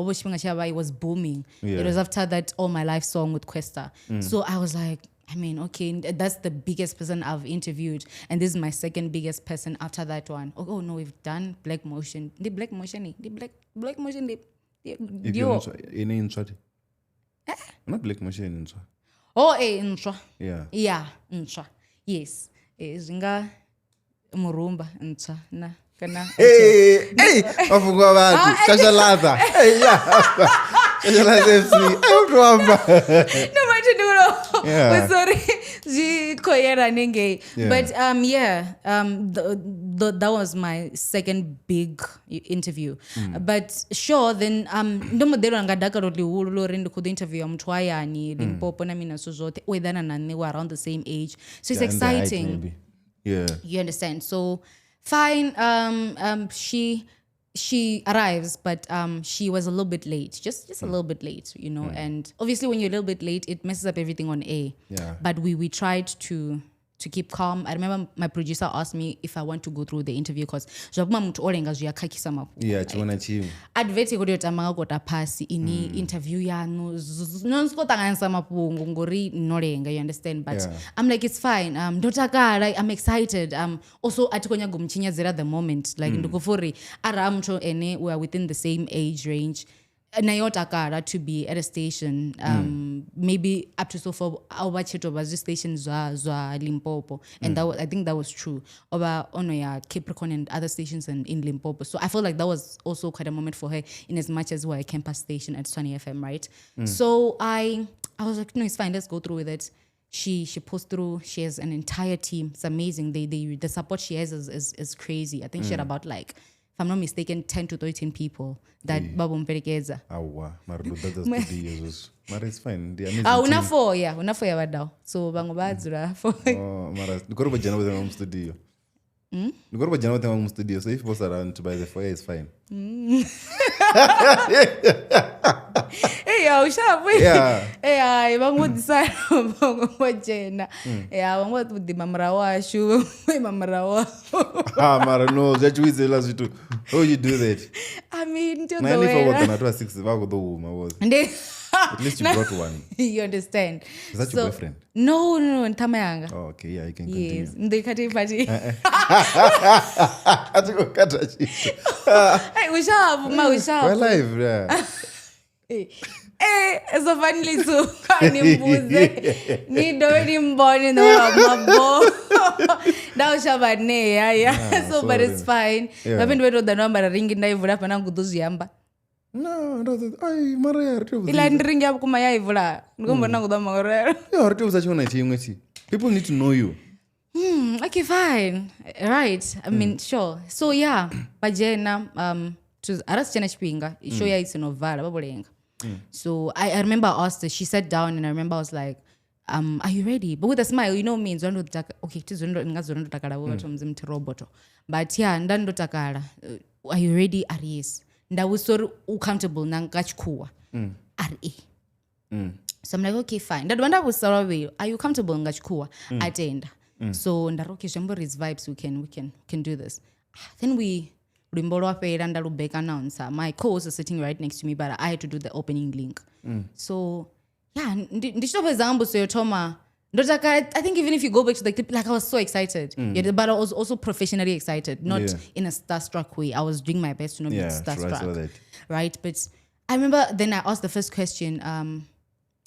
booming. Yeah. It was after that All My Life song with Questa. So I was like, I mean, okay, that's the biggest person I've interviewed, and this is my second biggest person after that one. Oh no, we've done Black Motion. The Black Motion. Not Black Motion. Oh, Intra. Yeah. Yeah, Intra. Yes. Zinga Murumba Intra. Na. Hey, wafunga abantu. Shashalata. Hey, Shashalata FC. No matter no. Sorry. But that was my second big interview. But sure, then ndomodero angadaka roti ulo rende ku interview amtwayani Limpopo na mina sozote wedana na ne were around the same age. So it's exciting. Yeah. You understand? So fine, she arrives, but she was a little bit late, just a little bit late, you know. And obviously, when you're a little bit late, it messes up everything on air. Yeah. But we tried to keep calm. I remember my producer asked me if I want to go through the interview because advert ikototamanga kota pasi ini interview yanu nonskotanganisa mapungu ngori nolenga, you understand. But I'm like, it's fine. Like, I'm excited. Also atikonya gumchinyazera at the moment, like ndukufuri aramcho ene we are within the same age range. Nayotakara to be at a station, maybe up to so far our cheto was the station zwa Limpopo, and that was, I think that was true. Over Onoya, Capricorn, and other stations in Limpopo. So I felt like that was also quite a moment for her, in as much as we're a campus station at Sunny FM, right? So I was like, no, it's fine. Let's go through with it. She pulls through. She has an entire team. It's amazing. The support she has is crazy. I think she had about like, if I'm not mistaken, 10 to 13 people that Babu Mperekeza. It's fine. Una four ya wadao. So bango badzura for. Nikoro bajana with them studio. Nikoro bajana with them studio. So if boss around to buy the foyer is fine. Hey, Yeah, ushavu. Yeah. Yeah, vangudisana vangomojena. Yeah, vangoti mamra washu, mamra wa. Mara no, zvachiwizela zvitu. How you do that? I mean, till Nine the for way. what the 6 vakudouma was. At least you brought one. You understand? Is that your boyfriend? No, ntamayanga. Oh, okay, yeah, you can continue. Yes, ndikati party. Atikokata chito. Hey, ushavu, We're live, yeah. So finally so nimbuze nidowe nimbone no mabo ndawo shabane yeah so but it's fine babendu wedo the number ringi ndaivula pana nguduziyamba No, ai mara ya rito. ila ndiringi apo kuma yaivula ngombona ngudama ngorero Yeah, rito uzachona chimwe chi. People need to know you. Okay, fine. Right. I mean, sure. So yeah, pajena to arasichana chipinga show ya Xenophobia babolenga. So I remember I asked her, she sat down and I remember I was like, are you ready? But with a smile, you know me, okay, tizondo ngazondo takala wato mzimti roboto. But yeah, ndando takala. Are you ready? Are yes. Ndawusori uncomfortable nangachkuwa. Are. So I'm like, okay, fine. That one was sorry. Are you comfortable ngachkuwa? Atenda. So ndaroke jamboris vibes we can do this. Then we Rimbolo paid and Lubeka announcer. My co-host is sitting right next to me, but I had to do the opening link. So yeah, ndishito example so Toma. I think even if you go back to the clip, like I was so excited. Yeah, but I was also professionally excited, not in a starstruck way. I was doing my best to not be starstruck. Right? But I remember then I asked the first question,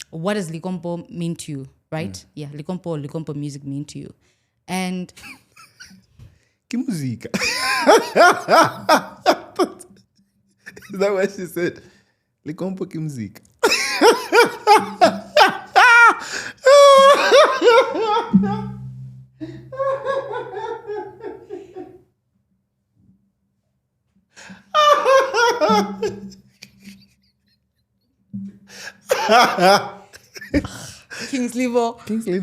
what does Likompo mean to you? Right? Yeah, Likompo music mean to you. And Kimuzika. Is that what she said? Likompo kimuzika. Kingsley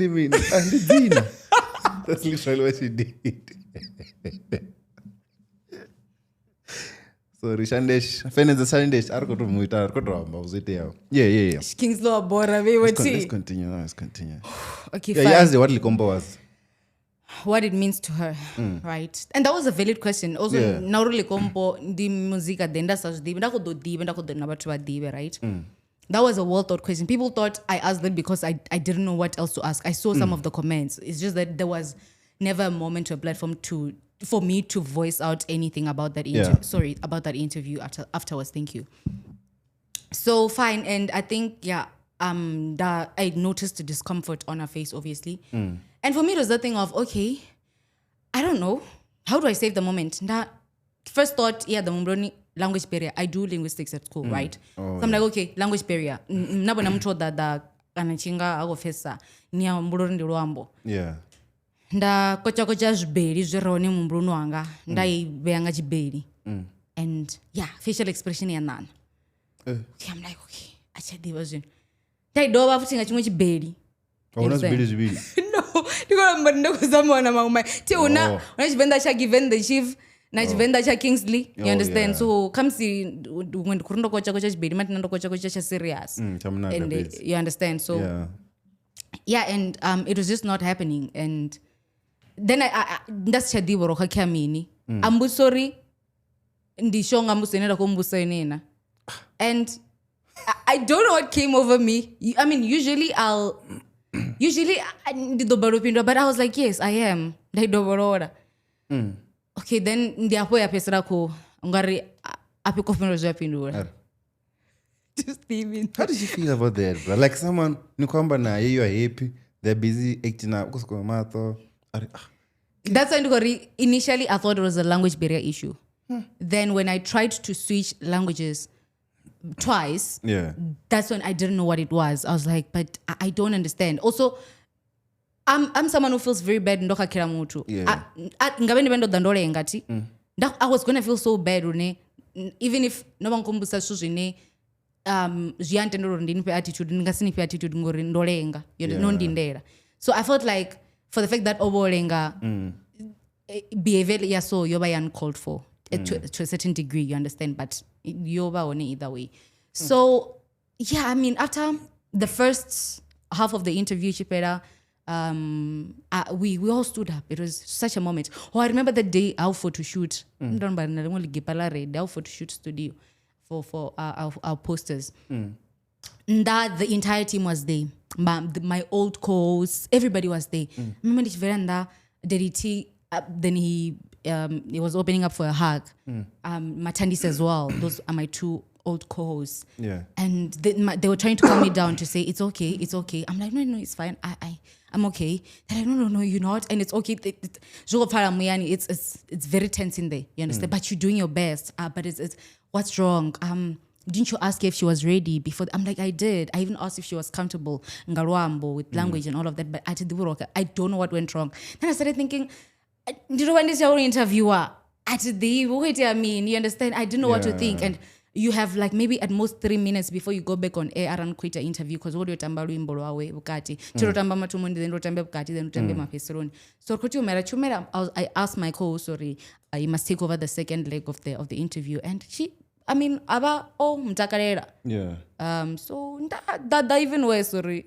mean and Dina. That's literally what she did. Sorry, Shandesh. Feneza Shandesh. Arkoto muita, arkoto amba uzite yao. Yeah. Kingsley abora we Let's continue. Okay, yeah, fine. you asked what Likompo was. What it means to her, right? And that was a valid question. Also, nauru Likompo di muzika denda sas di ndako do nabatu wa dibe, right? That was a well-thought question. People thought I asked that because I didn't know what else to ask. I saw some of the comments. It's just that there was never a moment or a platform for me to voice out anything about that interview. Sorry, about that interview afterwards. Thank you. So fine, and I think that I noticed the discomfort on her face, obviously. And for me, it was that thing of, okay, I don't know. How do I save the moment? First thought, the Mumbroni language barrier. I do linguistics at school, right? So I'm like, okay, language barrier. Nabo namtold that anachinga agofesa niya Mumbroni ndiruambo. Yeah. Nda kocha jibeli zerone Mumbroni wanga. Nda ibeanga jibeli. And facial expression ya nana. I'm like, okay, acha diversion. Nda idoba futi ngachimwe jibeli. Jibeli. No, ndiko ndo kuzamona mauma. Ti una Venda cha Venda chief na Venda cha Kingsley. You understand? So come see when kurundo kocha jibeli mati nando kocha cha serious. And you understand? So and it was just not happening. And then I that's chadi boroka kamini. Ambusori ndishonga musenera ko mbusenena. And I don't know what came over me. I mean, usually I did the baropindo, but I was like, yes, I am. Okay, then the apoya pesra ko ngari apikofino zapindura. Just even. How did you feel about that, bro? Like someone nikwamba na you are happy, they're busy acting up kusko mato. That's why initially I thought it was a language barrier issue. Then when I tried to switch languages twice, that's when I didn't know what it was. I was like, but I don't understand. Also, I'm someone who feels very bad ndoka kila mtu. Ngabe ndibendo dandole ngati. I was going to feel so bad rune, even if no one kumbusa suzine jiante ndoro ndinipe attitude ngasinipe attitude ngori ndolenga. No ndindera. So I felt like for the fact that obolenga behavior so yoba uncalled for to a certain degree, you understand, but yoba one either way. So yeah, I mean, after the first half of the interview, Chipera, we all stood up. It was such a moment. Oh, I remember the day out for to shoot. Out for to shoot studio for our posters. That the entire team was there. My old co-hosts, everybody was there. Remember this veranda, then he was opening up for a hug. Matandis as well. Those are my two old co-hosts. Yeah. And they were trying to calm me down to say, it's okay. I'm like, no, it's fine. I'm okay. They're like, no, you're not. And it's okay. It's very tense in there. You understand? But you're doing your best. But it's what's wrong? Didn't you ask her if she was ready before? I'm like, I did. I even asked if she was comfortable with language and all of that. But I don't know what went wrong. Then I started thinking, did you want this your interviewer? You understand? I didn't know what to think. And you have like maybe at most 3 minutes before you go back on air and quit the interview because what you're talking about bukati. Chirotamba matumundi then rotambe bukati then rotambe mapeseroni. So I asked my co-host, sorry, you must take over the second leg of the interview, and she. I mean, mtakarera. Yeah. So that even worse, sorry.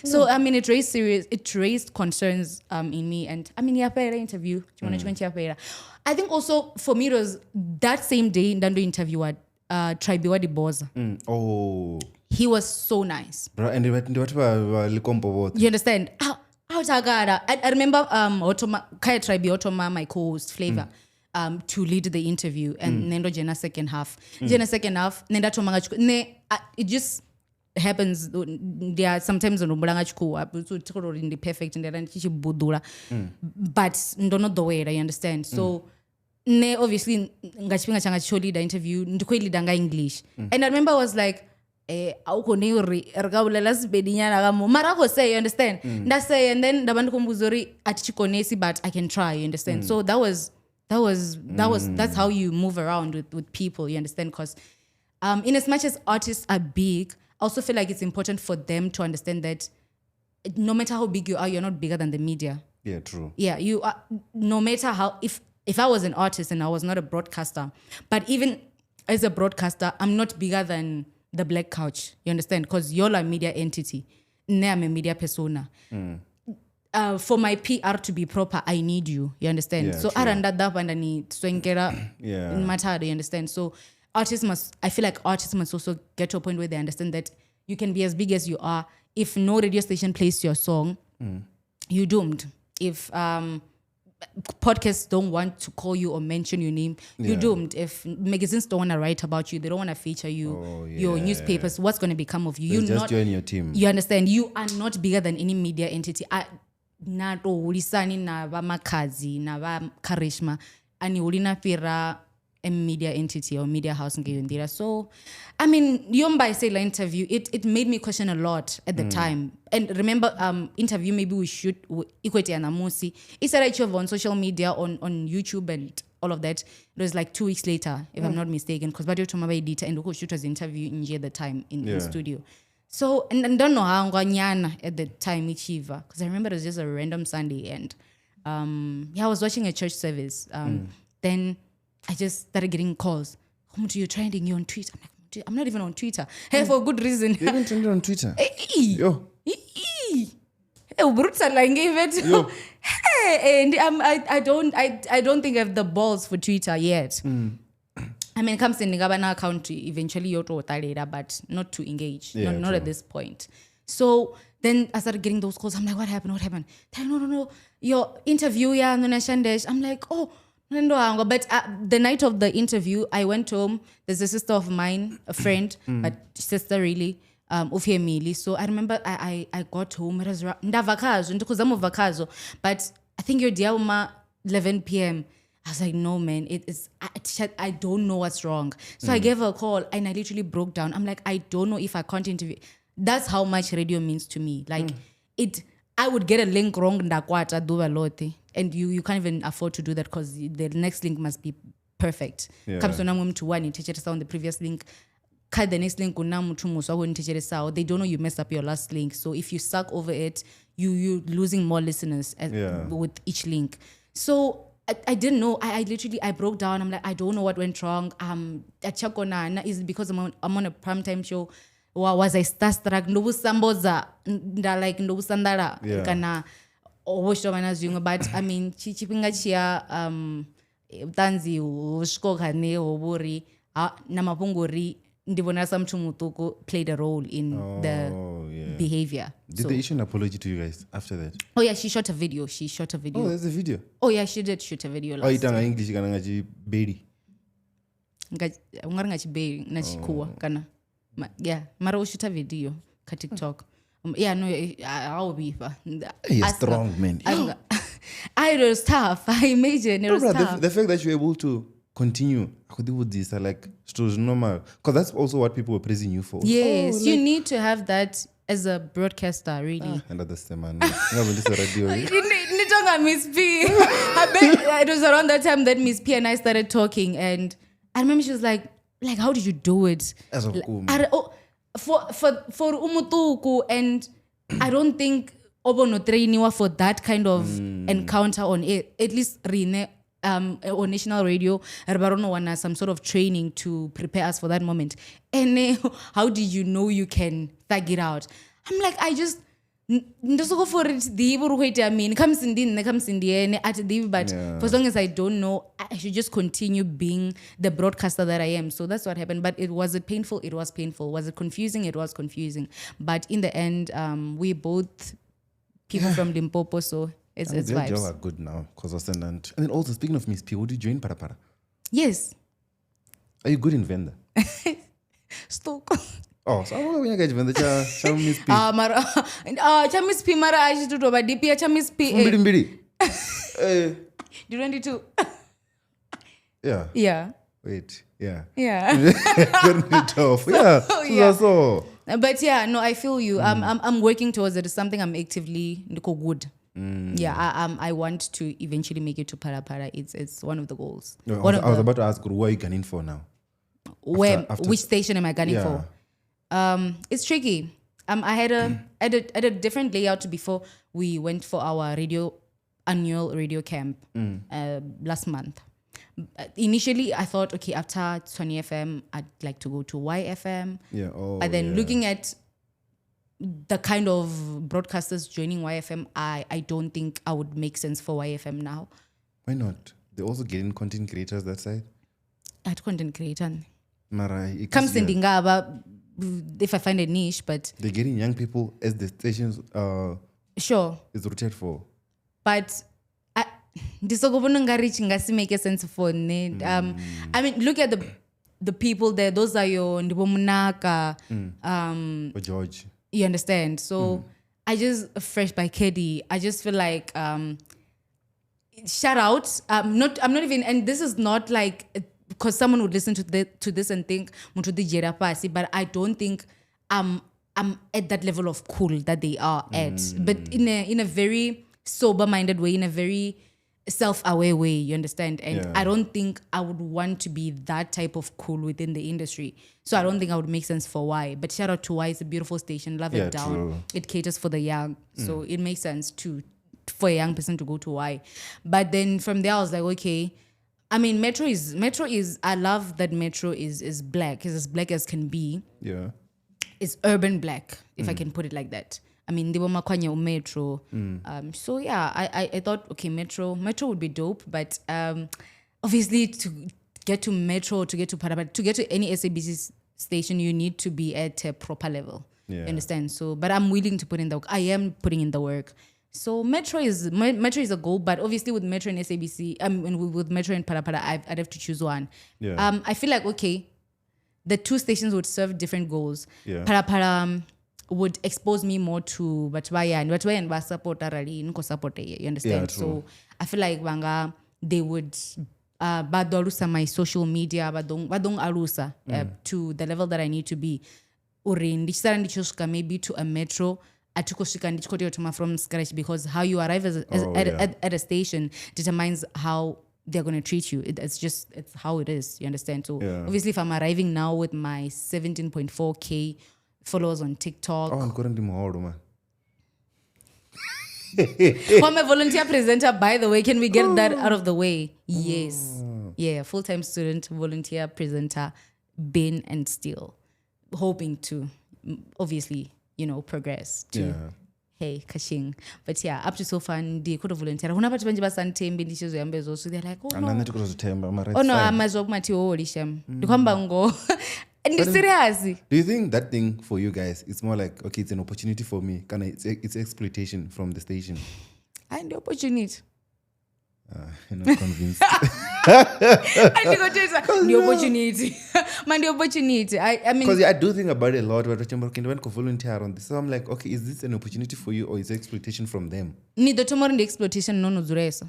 So I mean, it raised concerns in me, and I mean, interview. I think also for me it was that same day Ndando interviewed Tribiwa Diboza. Oh. He was so nice. Bro, and you understand? I remember Kaya Tribe Otoma, my co-host Flavor, to lead the interview, and Nendo Jena second half. Jena second half, Nenda Tomanga. It just happens. There are sometimes on Umbranga in the perfect and then Budura, but not the way I understand. So obviously Ngachpinga Changa show lead the interview. Ndukwe leadanga English, and I remember I was like. You understand? That's and then but I can try, you understand? So that's how you move around with people, you understand? Because in as much as artists are big, I also feel like it's important for them to understand that no matter how big you are, you're not bigger than the media. Yeah, true. Yeah, you are, no matter how, if I was an artist and I was not a broadcaster, but even as a broadcaster, I'm not bigger than the black couch, you understand? Because you're a media entity. I'm a media persona. For my PR to be proper, I need you. You understand? Yeah, so you understand? So I feel like artists must also get to a point where they understand that you can be as big as you are. If no radio station plays your song, you're doomed. If podcasts don't want to call you or mention your name, you're doomed. If magazines don't want to write about you, they don't want to feature you, your newspapers, what's going to become of you? Just join your team. You understand? You are not bigger than any media entity. Nato ulisani na va makazi na va karishma ani ulina pira a media entity or media house ngeyondira. So I mean yomba say la interview it made me question a lot at the time. And remember interview maybe we shoot ikwete anamusi isara on social media on YouTube and all of that. It was like 2 weeks later if I'm not mistaken, because Badio Tomaba editor and Uko shoot was interview in at the time in the studio. So and I don't know how Nyana at the time Ichiva, because I remember it was just a random Sunday and I was watching a church service. Then I just started getting calls. You're trending, you're on Twitter. I'm like, I'm not even on Twitter. Hey, for a good reason. You haven't trended on Twitter? Yo. Hey, and I don't think I have the balls for Twitter yet. I mean, it comes in the Gabana account eventually, but not to engage. Yeah, not at this point. So then I started getting those calls. I'm like, what happened? They're like, no. Your interview, Shandesh. I'm like, oh, no. But the night of the interview, I went home. There's a sister of mine, a friend, but sister really, so I remember I got home. It was vakazo, but I think your diauma 11 p.m. I was like, no, man, I don't know what's wrong. So I gave her a call and I literally broke down. I'm like, I don't know if I can't interview. That's how much radio means to me. Like I would get a link wrong and you can't even afford to do that because the next link must be perfect. Comes to one on the previous link. The next link they don't know you messed up your last link. So if you suck over it, you're losing more listeners with each link. So I didn't know. I literally broke down. I'm like, I don't know what went wrong. Is it because I'm on a primetime show? Was I starstruck? Ndobusamboza like ndobusandara kana oboshobana zwinga. But I mean, chipinga chia utanzi ushkoka ne obori namapungori ndibona samthu mutuku played a role in the behavior. Did they issue an apology to you guys after that? Oh yeah, she shot a video. Oh, there's a video. Oh yeah, she did shoot a video last. Itanga English kana ngachi bedi. Ungari ngachibei nachikuwa kana. Yeah, mara ushuta video ka TikTok. Yeah, no, I'll be You're strong, man. I was tough. I imagine it was tough. The fact that you're able to continue with this are like normal, because that's also what people were praising you for. Yes, you need to have that as a broadcaster, really. And that's the man. Radio. Miss P. I bet it was around that time that Miss P and I started talking, and I remember she was like, how did you do it? As of for umutuku, and I don't think obono trainiwa for that kind of encounter on air. At least Rine on national radio, Rabarono wana some sort of training to prepare us for that moment. And how did you know you can thug it out? I'm like, I just ndosoko for it I mean comes in the at the but for as long as I don't know, I should just continue being the broadcaster that I am. So that's what happened. But was it painful? It was painful. Was it confusing? It was confusing. But in the end, we both people from Limpopo, so it's vibes. You are good now, because and then also speaking of Miss P, would you join Parapara? Yes. Are you good in Venda? Stoke. Oh, so I'm going to get Venda. Cha Miss P. Cha Miss P mara aji tu toba DP cha Miss P. Mbili. 22. Yeah. Yeah. Wait. Yeah. Yeah. Very tough. Yeah. Yeah. So. But yeah, no, I feel you. I'm working towards it. It's something I'm actively good. Yeah, I want to eventually make it to Parapara. It's one of the goals. No, I was about to ask, who are you gunning for now? After Which station am I gunning for? It's tricky. I had a different layout before we went for our annual radio camp last month. Initially, I thought, okay, after 20 FM, I'd like to go to YFM. Yeah. But then looking at the kind of broadcasters joining YFM, I don't think I would make sense for YFM now. Why not? They're also getting content creators that side. At content creator. Mara, Come sending if I find a niche, but they're getting young people as the stations sure is rooted for. But make sense for it. I mean, look at the people there. Those are your Ndibomunaka. George. You understand? So I just fresh by Kedi. I just feel like shout out. I'm not even, and this is not like because someone would listen to this and think but I don't think I'm at that level of cool that they are at. But in a very sober-minded way, in a very self-aware way, you understand? And I don't think I would want to be that type of cool within the industry. So I don't think I would make sense for Y. But shout out to Y, it's a beautiful station. Love it down. True. It caters for the young. So it makes sense for a young person to go to Y. But then from there I was like, okay. I mean, Metro is I love that Metro is black. It's as black as can be. Yeah. It's urban black, if I can put it like that. I mean, they were makwanya Metro. So yeah, I thought, okay, Metro would be dope, but obviously to get to Metro, to get to Parapara, to get to any SABC station, you need to be at a proper level. Yeah. You understand? So, but I'm willing to put in the work. I am putting in the work. So Metro is a goal, but obviously with Metro and SABC, and with Metro and Parapara, I'd have to choose one. Yeah. I feel like, okay, the two stations would serve different goals. Yeah. Parapara would expose me more to Batwaya and support you understand? Yeah, so I feel like they would badorusa my social media badong arusa to the level that I need to be. Maybe to a Metro from scratch, because how you arrive at a station determines how they're going to treat you. It's how it is, you understand? So obviously if I'm arriving now with my 17.4K followers on TikTok. Oh, I'm currently more, man. I'm a volunteer presenter, by the way. Can we get that out of the way? Yes. Yeah, full-time student, volunteer presenter, been and still hoping to, obviously, progress to. Yeah. Hey, kashing. But yeah, up to so far, they could have volunteered. Huna bathu banje basanthembi ndishizo yambezo, so they're like, oh no. Anana tikuzozithemba, am I right? Oh no, amazwa kumathi holishem. Ndikhamba ngo. And serious. Do you think that thing for you guys, it's more like, okay, it's an opportunity for me? It's exploitation from the station? And the opportunity. You're not convinced. The opportunity. Man, the opportunity. I mean, because I do think about it a lot. But when I volunteer on this, so I'm like, okay, is this an opportunity for you or is it exploitation from them? Need tomorrow the exploitation no zuresa.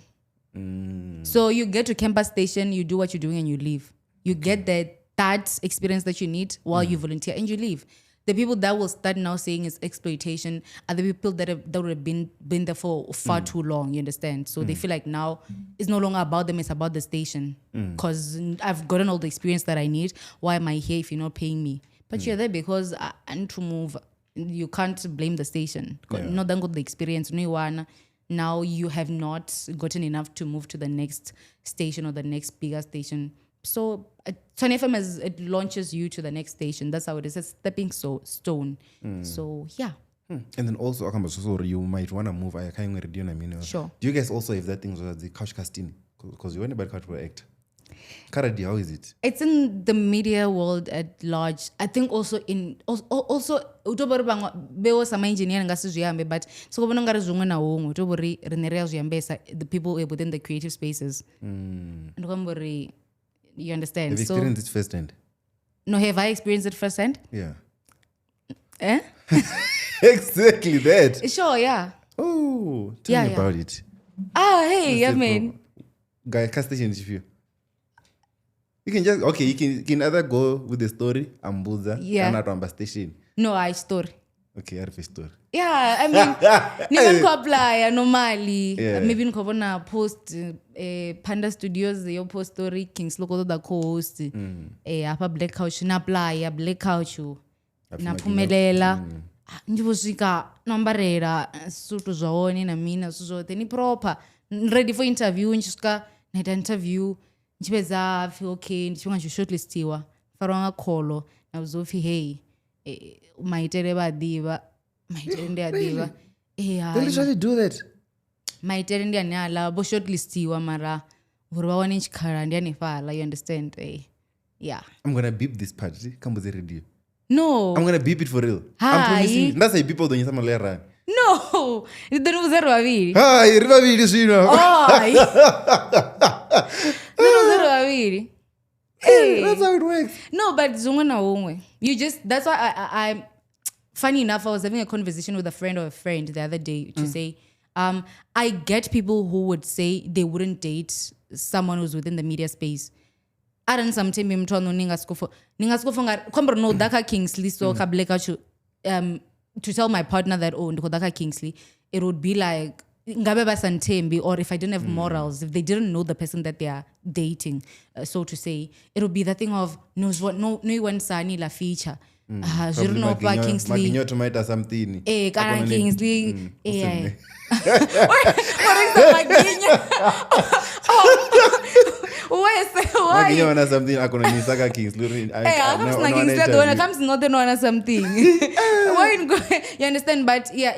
So you get to campus station, you do what you're doing, and you leave. You get that experience that you need while you volunteer, and you leave. The people that will start now saying it's exploitation are the people that would have been there for far too long, you understand? So they feel like now it's no longer about them, it's about the station. Because I've gotten all the experience that I need. Why am I here if you're not paying me? But you're there because I need to move. You can't blame the station. Not done with the experience. Now you have not gotten enough to move to the next station or the next bigger station. So Tony FM it launches you to the next station. That's how it is. It's stepping stone. So yeah. And then also, you might want to move. I can't ready. Sure. Do you guys also have that thing as the couch casting? Because you went about couch for act. Karadi, how is it? It's in the media world at large. I think also bewo sama engineer ngasizuyambe, but so kubona ngari zungwe na wongo utobori renerea zuyambesa the people within the creative spaces. And you understand? Have you experienced it firsthand? No, have I experienced it firsthand? Yeah. Eh? Exactly that. Sure, yeah. Oh, tell me about it. Hey, I mean. Guy, cast station interview. You can just, okay, you can either go with the story, Ambuza, and Aramba station. No, I story. Okay, I have a story. Yeah, I mean, ninga apply normally. Maybe nikobona post Panda Studios yo post story Kingsley ko the co-host. Apa Black Couch na apply Black Couch. Na phumelela. Njibosika nombarera sutu zwaone na mina suzote ni proper. Ready for interview njisuka na interview. Njibeza feel okay ndishonga shortlistiwa. Faranga kholo na uzofi hey. Maitere badiva. Really? Yeah. They literally do that. Maitere ndi anyala bo shortlistiwa mara urwaone chikara ndi anefala, you understand? Yeah. I'm gonna beep this part. Come with the radio. No. I'm gonna beep it for real. Hi. I'm promising. That's why people don't use some lera. No. Don't zero aviri. Hi, riva vidi sino. Zero aviri. Hey, that's how it works. No, but zungana wongwe. You just, that's why I'm funny enough, I was having a conversation with a friend of a friend the other day to say, I get people who would say they wouldn't date someone who's within the media space. I don't sometimes ningaskofo komber no daka Kingsley so kableka to tell my partner that daka Kingsley, it would be like ngabe basantembi, or if I didn't have morals, if they didn't know the person that they are dating, so to say, it would be the thing of no one sani la feature. Jirno pa Kingsley. Maginyo tomato something. Kana Kingsley. What is the why? Maginyo wana something akona nisaka Kingsley. Comes not the one something. You understand? But yeah,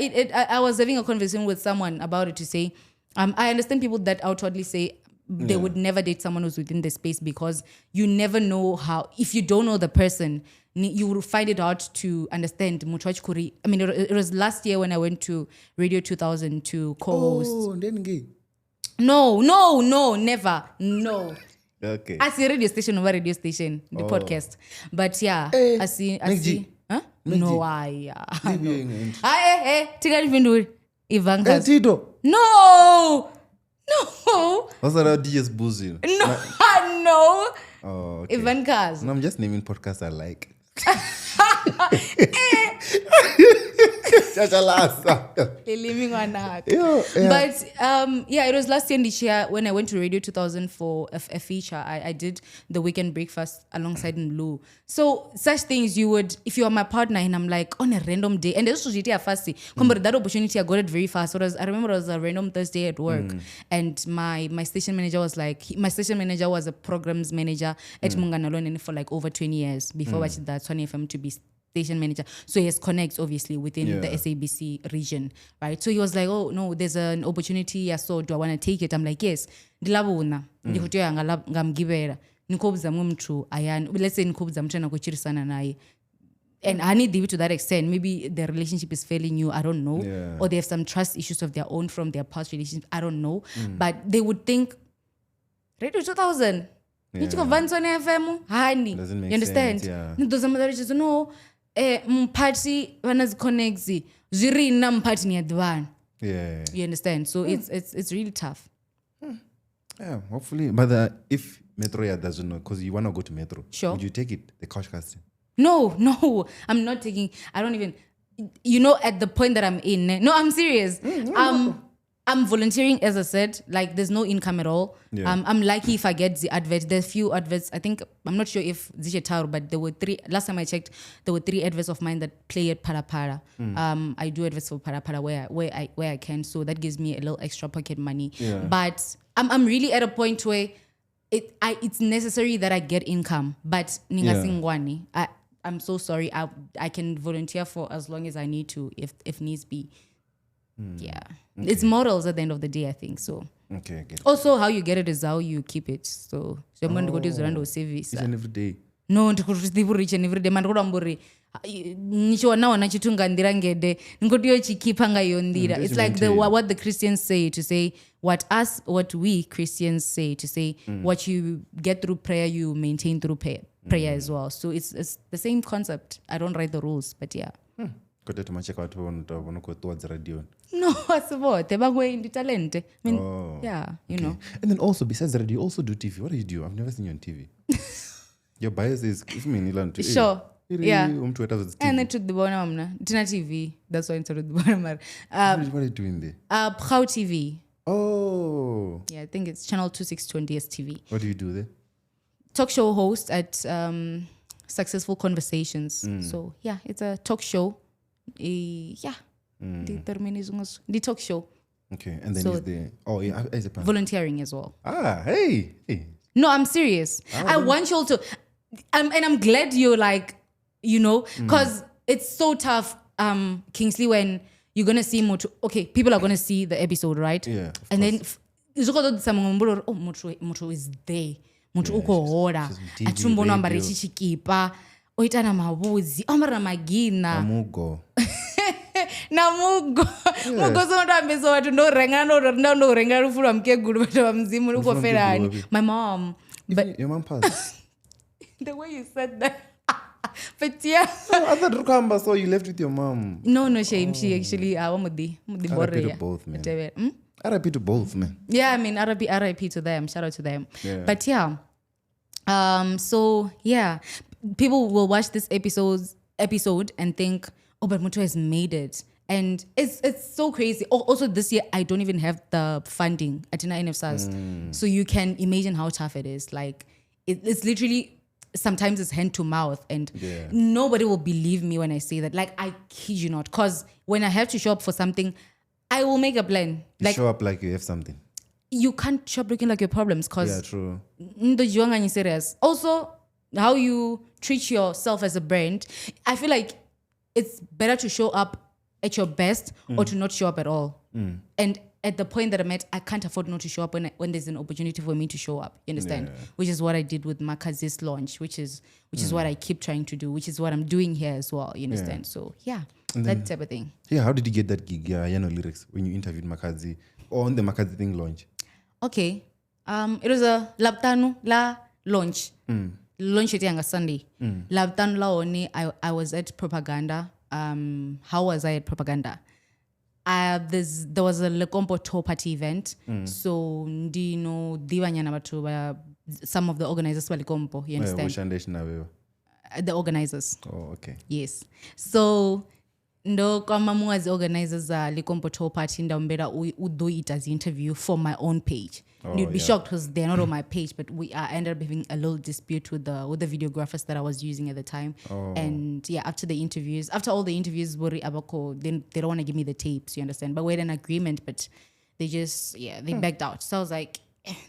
I was having a conversation with someone about it to say, I understand people that outwardly say they would never date someone who's within the space because you never know how, if you don't know the person, you will find it hard to understand. I mean, it was last year when I went to Radio 2000 to co-host. Oh, then gay. No, never. No. Okay. I see radio station over radio station, the podcast. But yeah, I see. Huh? No, I. Hey, Tigari Vindu. Ivanka. Tito. No. What's that DJ's boozing? No. Oh, okay. Ivanka's. No, I'm just naming podcasts I like. Living on that. Yeah. But it was last year this year when I went to Radio 2000 for a feature. I did the weekend breakfast alongside Mulu. So such things you would, if you are my partner and I'm like on a random day, and this was fast. But that opportunity I got it very fast. So I remember it was a random Thursday at work, and my station manager was like, my station manager was a programs manager at Munganalon for like over 20 years before watching that Sony FM to be station manager. So he has connects obviously within the SABC region, right? So he was like, oh no, there's an opportunity. So do I want to take it? I'm like, yes. Ndilabuna. Ndikutoya ngamgibera. Nikobza mumtu ayan. Let's say nikobza mtu na kuchirisana naye. And I need to that extent. Maybe the relationship is failing you. I don't know. Yeah. Or they have some trust issues of their own from their past relationship. I don't know. But they would think, Radio 2000. Nichiko Vansone FM. Hani. Doesn't make you understand? sense, yeah. Those are just no. Mpati wanaziconnects. Ziri na mpati ni adwan. Yeah. You understand? So it's really tough. Yeah, hopefully. But if Metro doesn't know, because you want to go to Metro, Sure. would you take it, the couch casting? No, I'm not taking. I don't even. At the point that I'm in. No, I'm serious. I'm volunteering, as I said. Like, there's no income at all. Yeah. I'm lucky if I get the advert. There's few adverts. I think I'm not sure if Zisha Tower, but there were 3. Last time I checked, there were 3 adverts of mine that play at Parapara. I do adverts for Parapara where I can, so that gives me a little extra pocket money. Yeah. But I'm really at a point where it's necessary that I get income. But ningasingwani. I'm so sorry. I can volunteer for as long as I need to, if needs be. Yeah. Okay. It's morals at the end of the day, I think. So Okay, I get it. also how you get it is how you keep it. So I'm going to go to Zurando service. Each and every day. No, ndikurustivu rich and every day. Man, mburi. Nichiwana wanachitunga ndira ngede. Nkodiyo chikipanga yondira. It's like what the Christians say to say what we Christians say to say what you get through prayer, you maintain through prayer as well. So it's the same concept. I don't write the rules, but yeah. Kote tumacheka watu wanako towards radio. No, asibote bagwe indi talent. I mean, yeah, you know. And then also besides radio, you also do TV. What do you do? I've never seen you on TV. Your bias is if me nilan to. Sure. Yeah. And then TV. to the bottom, Tina TV. That's why I started the bottom. What are you doing there? How TV. Oh. Yeah, I think it's channel 2620 STV. What do you do there? Talk show host at Successful Conversations. So yeah, it's a talk show. The talk show. Okay, and then So- is the as a plan. Volunteering as well. Hey. No, I'm serious. I want you all to, and I'm glad you're like, because it's so tough, Kingsley, when you're gonna see Muthu. Okay, people are gonna see the episode, right? Yeah. And then Muthu is there. Muthu uko hora. TV, Achumbono ambari radio. chichikipa. Oita na mabuzi. Omara magina. Amugo. Na mugo sonto ambeso watu ndo renga rufuru amke guru bata wa mzimu uko Rufuru ferani. amke guru. My mom. But Your mom passed. the way you said that. But yeah. I thought Rukamba, so you left with your mom. No, shame. She actually mudi RIP borre. to both, man. Whatever. RIP to both, man. Yeah, I mean RIP to them. Shout out to them. Yeah. But yeah. So yeah. People will watch this episode and think, oh, but Muthu has made it. And it's so crazy. Also, this year, I don't even have the funding at NFSAS. So you can imagine how tough it is. Like, it's literally, sometimes it's hand to mouth. And nobody will believe me when I say that. Like, I kid you not. Because when I have to show up for something, I will make a plan. You Like, show up like you have something. you can't show up looking like your problems. Because Yeah, true. serious. Also, how you treat yourself as a brand, I feel like it's better to show up at your best or to not show up at all. And at the point that I'm at, I can't afford not to show up when there's an opportunity for me to show up. You understand? Yeah. Which is what I did with Makazi's launch, which is what I keep trying to do, which is what I'm doing here as well. You understand? So yeah, that type of thing. Yeah, how did you get that gig, Yano Lyrics, when you interviewed Makazi or on the Makazi thing launch? Okay. It was a Labtanu La launch. Launch it on a Sunday. Labtanu La Oni, I was at Propaganda. How was I at Propaganda? There was a Lekompo tour party event. So, some of the organizers were Lekompo, you understand? Shandesh na wewe. The organizers. Oh, okay. Yes. So, ndo kwama muwazi organizers likompoto party ndaumbera udoita the interview for my own page. You'd be shocked because they're not on my page, but I ended up having a little dispute with the videographers that I was using at the time. And yeah, after all the interviews, Bori Abako, then they don't want to give me the tapes, you understand? But we had an agreement, but they just they backed out. So I was like,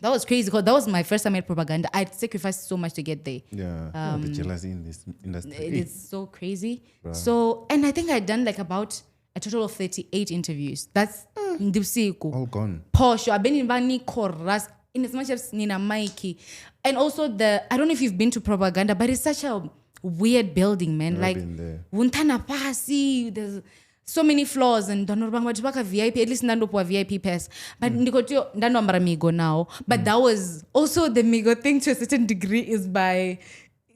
that was crazy because that was my first time at propaganda. I'd sacrificed so much to get there. Yeah, the jealousy in this industry. It's so crazy. Bruh. So, and I think I'd done like about a total of 38 interviews. That's all gone. Porsche. I've been in Bani Chorus in as much as Nina Mikey. And also I don't know if you've been to propaganda, but it's such a weird building, man. I've like been there. Wuntana Pasi, there's so many floors and Donorbangbaka VIP, at least Nando VIP pass. But Nikotio Nando Migo now. But that was also the Migo thing to a certain degree is by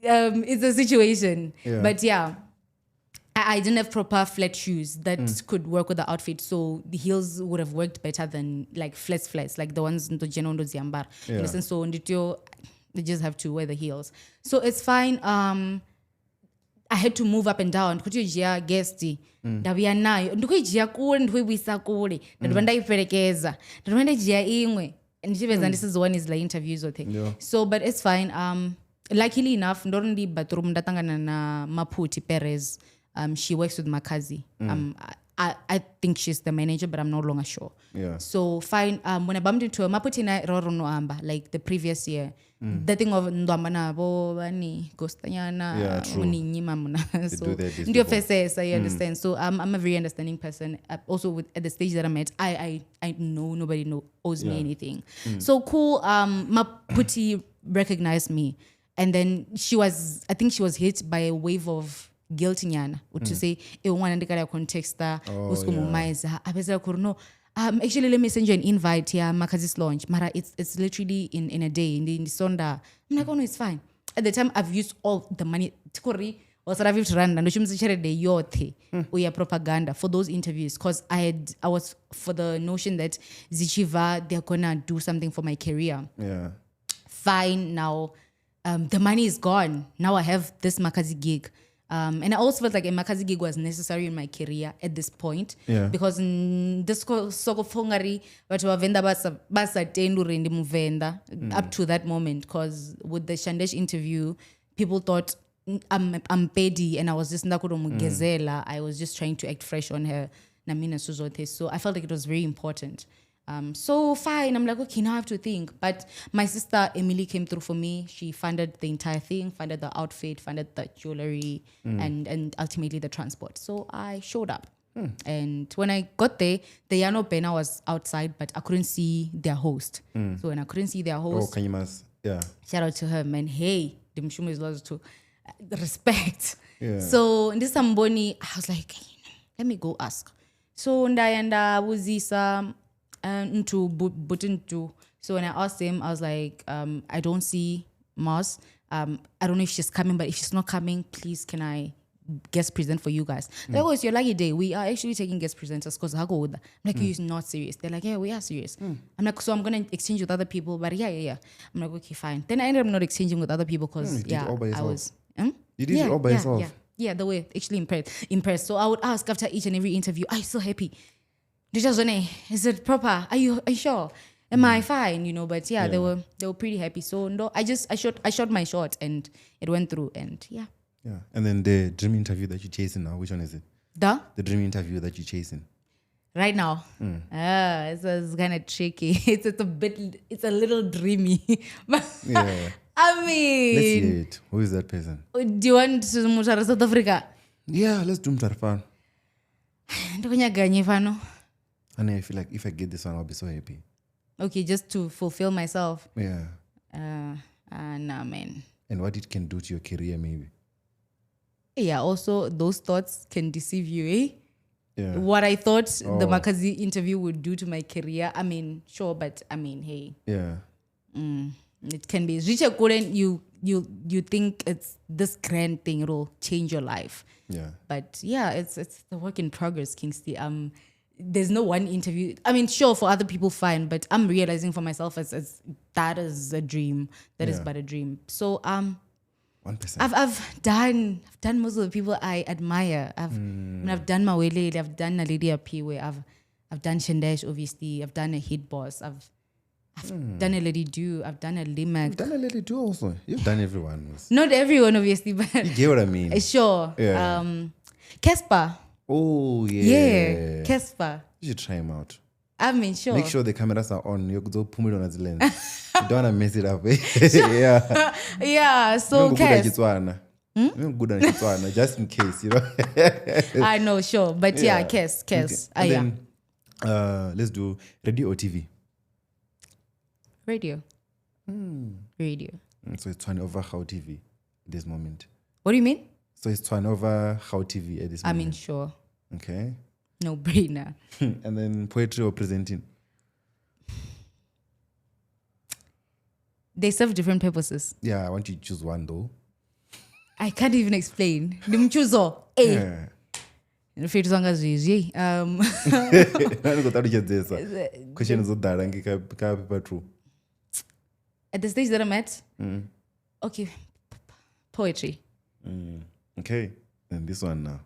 it's a situation. Yeah. But yeah. I didn't have proper flat shoes that could work with the outfit, so the heels would have worked better than like flats, like the ones in the Genondo Ziambar. Yeah. So they just have to wear the heels. So it's fine. I had to move up and down. Could you jia guesti? Davia nayo. Nduko jia kule, nduko wisa kule. Ndabanda iperekeza. Ndabanda jia ingwe. And this is one is like interviews or thing. Yeah. So, but it's fine. Luckily enough, ndondi bathroom ndatangana na Maputi Perez. She works with Makazi. I think she's the manager, but I'm no longer sure. Yeah. So fine. When I bumped into her, Maputina Rorono Amba, like the previous year. The thing of Ndwambana bo bani Gostanyana. Yeah, true. So do their best ndio before. faces, I understand. So I'm a very understanding person. Also at the stage that I'm at, I know nobody owes me anything. So cool. Maputi recognized me, and then I think she was hit by a wave of guilt nyana to say one ndikala context uskumumaiza apesa kurno actually let me send you an invite here Makazi's launch mara it's literally in a day in the sonda. I'm like, oh no, it's fine. At the time I've used all the money tikori wasaravi randa ndochimsichere de yote uya propaganda for those interviews because I was for the notion that Zichiva they're gonna do something for my career. Yeah. Fine, now the money is gone. Now I have this Makazi gig. And I also felt like a Makazi gig was necessary in my career at this point. Yeah. Because this soko fongari but Venda basa tenduri ndi Venda up to that moment. Because with the Shandesh interview, people thought I'm petty and I was just nakuro mugezela. I was just trying to act fresh on her. Namina Suzote. So I felt like it was very important. So fine, I'm like, okay, now I have to think. But my sister Emily came through for me. She funded the entire thing, funded the outfit, funded the jewelry, and ultimately the transport. So I showed up. And when I got there, the Yano Pena was outside, but I couldn't see their host. So when I couldn't see their host, Kanyimas, yeah. Shout out to her, man. Hey, the Mshumu is lost to respect. Yeah. So in this Amboni, I was like, let me go ask. So Ndayanda Wuzisa into Butintu. So when I asked him, I was like, I don't see Mars. I don't know if she's coming, but if she's not coming, please can I guest present for you guys? They're like, oh, it's your lucky day. We are actually taking guest presenters because I go with them. I'm like, you're not serious. They're like, yeah, we are serious. I'm like, so I'm going to exchange with other people, but yeah. I'm like, okay, fine. Then I ended up not exchanging with other people because, I was... You did it all by yourself? Yeah, they were actually impressed. So I would ask after each and every interview, are you so happy? Is it proper? Are you sure? Am I fine? But yeah, they were pretty happy. So no, I shot my shot and it went through and yeah. Yeah. And then the dream interview that you're chasing now, which one is it? The dream interview that you're chasing. Right now. It's kind of tricky. It's a little dreamy. But Yeah. I mean, Let's hear it. Who is that person? Do you want to move to South Africa? Yeah, let's do Mtarfan. And I feel like if I get this one, I'll be so happy. Okay, just to fulfill myself. Yeah. Nah, man. And what it can do to your career, maybe. Yeah, also those thoughts can deceive you, eh? Yeah. What I thought the Makazi interview would do to my career, I mean, sure, but I mean, hey. Yeah. It can be. Richard couldn't you think it's this grand thing, it'll change your life. Yeah. But yeah, it's the work in progress, Kingsley. There's no one interview. I mean, sure, for other people, fine, but I'm realizing for myself as that is a dream. That is but a dream. So 1%. I've done most of the people I admire. I've done Mawele, I've done Naledi Apiwe, I've done Shandesh, obviously. I've done a Hit Boss. I've done a Lady Do. I've done a Limac. You've done a Lady Do also. You've done everyone. Not everyone, obviously, but You get what I mean? sure. Yeah. Kespa. Oh, yeah. Yeah, Kespa. You should try him out. I mean, sure. Make sure the cameras are on. You don't put it on as lens. You don't want to mess it up. Yeah. Yeah, so Kes. Good at Kitswana, just in case, you know. I know, sure. But yeah, Kes. Okay. And then, let's do radio or TV. Radio. Radio. So it's 20 over how TV at this moment. What do you mean? So it's 20 over how TV at this moment. I mean, sure. Okay. No brainer. And then poetry or presenting. They serve different purposes. Yeah, I want you to choose one though. I can't even explain. Nimchuzo. Eh. Yeah. Fetu zanga zizi. Question is paper true. At the stage that I'm at, okay, poetry. Okay, then this one now.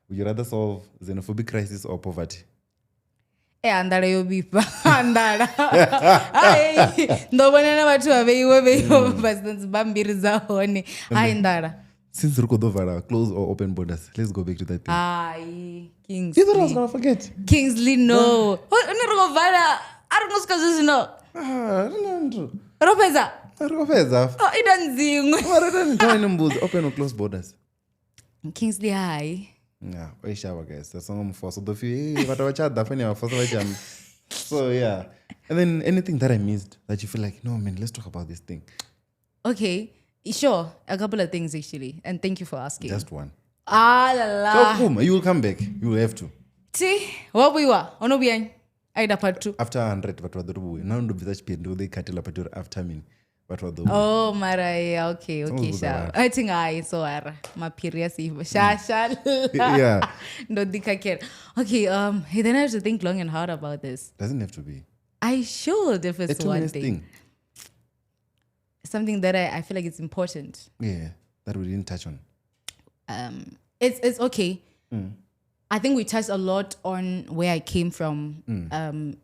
Would you rather solve xenophobic crisis or poverty? Andara yobipa. Andara. Ai, ndo banana watu wabeiwe bastante bambiri za hone. Ai ndara. Since Rukodovara, close or open borders, let's go back to that thing. Ai, Kingsley. You thought I was gonna forget? Kingsley, no. Rukodovara, arunguskazi no. No. Ropeza. Rufeza. Oh, idanzingwe. Open or close borders? Kingsley, hi. Yeah, I shower guys. That's all I'm for. So the few, but I chat that funny. So yeah, and then anything that I missed that you feel like, no man, let's talk about this thing. Okay, sure. A couple of things actually, and thank you for asking. Just one. Ah la la. So boom, you will come back. You will have to. See, what we were. Ono bian. Aida part 2. After 100, but what the now do such period they cut up after me. But what the Oh Maraya, okay, sure. I think I saw her. My period yeah. No dikaker. Okay, then I have to think long and hard about this. Doesn't have to be. I should if it's one thing. Something that I feel like it's important. Yeah, that we didn't touch on. It's okay. I think we touched a lot on where I came from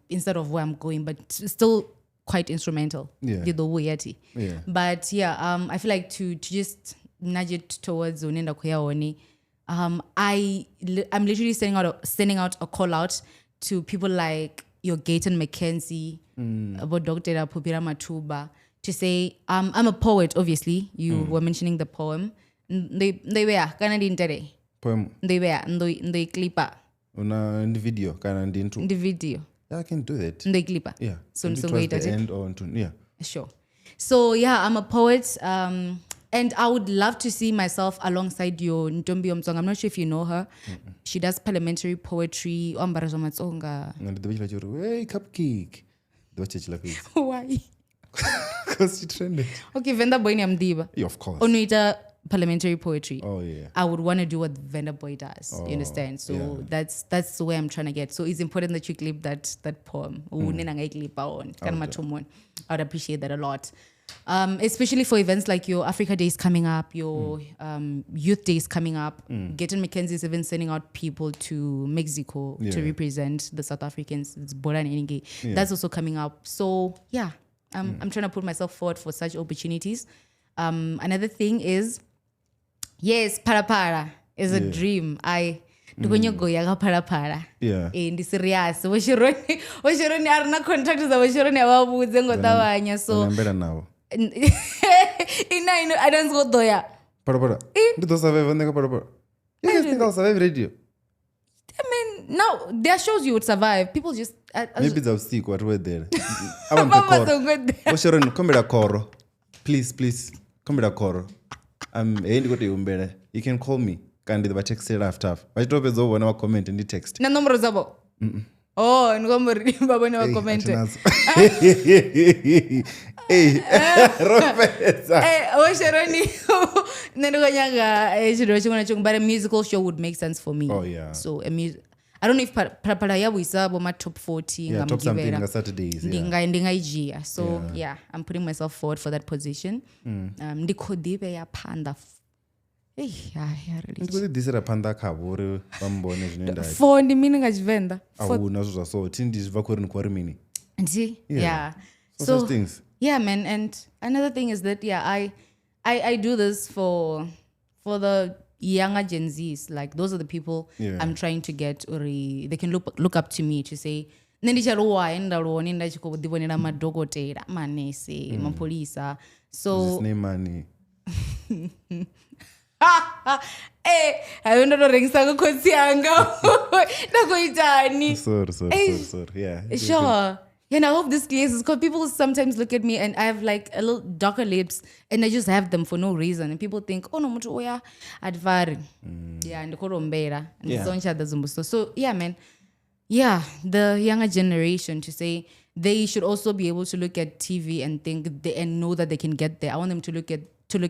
instead of where I'm going, but still quite instrumental. Yeah. Yeah. But yeah, I feel like to just nudge it towards Onenda Kuyaoni. I'm literally sending out a call out to people like your Gayton McKenzie, about Dr. Popira Matuba, to say, I'm a poet, obviously. You were mentioning the poem. They were, Canadian Poem. They were, and they clipper. In the video, In the video. Yeah, I can do that. They clipper. Yeah. So wait at the end or yeah. Sure. So yeah, I'm a poet. And I would love to see myself alongside your Ntombi Omtsonga. I'm not sure if you know her. She does parliamentary poetry. Hey, cupcake. Why? Because she trended. Okay, Venda Boy ni amdiba. Yeah, of course. Onuita parliamentary poetry. Oh yeah. I would want to do what Venda Boy does. You understand? So that's where I'm trying to get. So it's important that you clip that poem. I would appreciate that a lot. Especially for events like your Africa Days coming up, your Youth Days coming up. Gayton McKenzie is even sending out people to Mexico to represent the South Africans. It's Boran Enige. That's also coming up. So yeah, I'm trying to put myself forward for such opportunities. Another thing is, yes, para is a dream. Dukonyogoya para. Yeah. Ndi serious. Washironi arna contract za washironi ababuze ngotawanya so. Better now. I don't go doya. Para. Did those survive on para? You guys think I'll survive radio? I mean, now there are shows you would survive. People just maybe they'll stick what we're there. I want to call. Washironi, come here coro. Please. Come here coro. You can call me. Can the text after. I drop it over when comment in the text. Na numero zabo. Oh, ngomri baba na comment. Professor. Washironi. But a musical show would make sense for me. Oh yeah. So I don't know if parapara yabwisa boma top 40 Yeah, top something ngamugivera. on Saturdays. Yeah. Ndingaijia. So yeah, I'm putting myself forward for that position. Ndikhodibe ya panda. Hey, yeah, really. Ndikuti disera panda khavuri vambone zvinoenda. For the meaning achivenda. Auna zvo zvaso tindi zviva kuri kwari mini. Yeah. So such things. Yeah, man. And another thing is that I do this for the younger Gen Zs. Like those are the people I'm trying to get, or they can look up to me to say, nendicharowa endaloni ndachikudibonera madhokotera manese mapolisa. So This name money. ayondotorengesa kukhotsi yanga ndakuitani. Sorry. Yeah. Sure. And I hope this clears because people sometimes look at me and I have like a little darker lips and I just have them for no reason. And people think, oh no, mutu oya advari. Yeah, and ndikorombera. And soncha dazumbuso. So yeah, man. Yeah, the younger generation to say they should also be able to look at TV and think and know that they can get there. I want them to look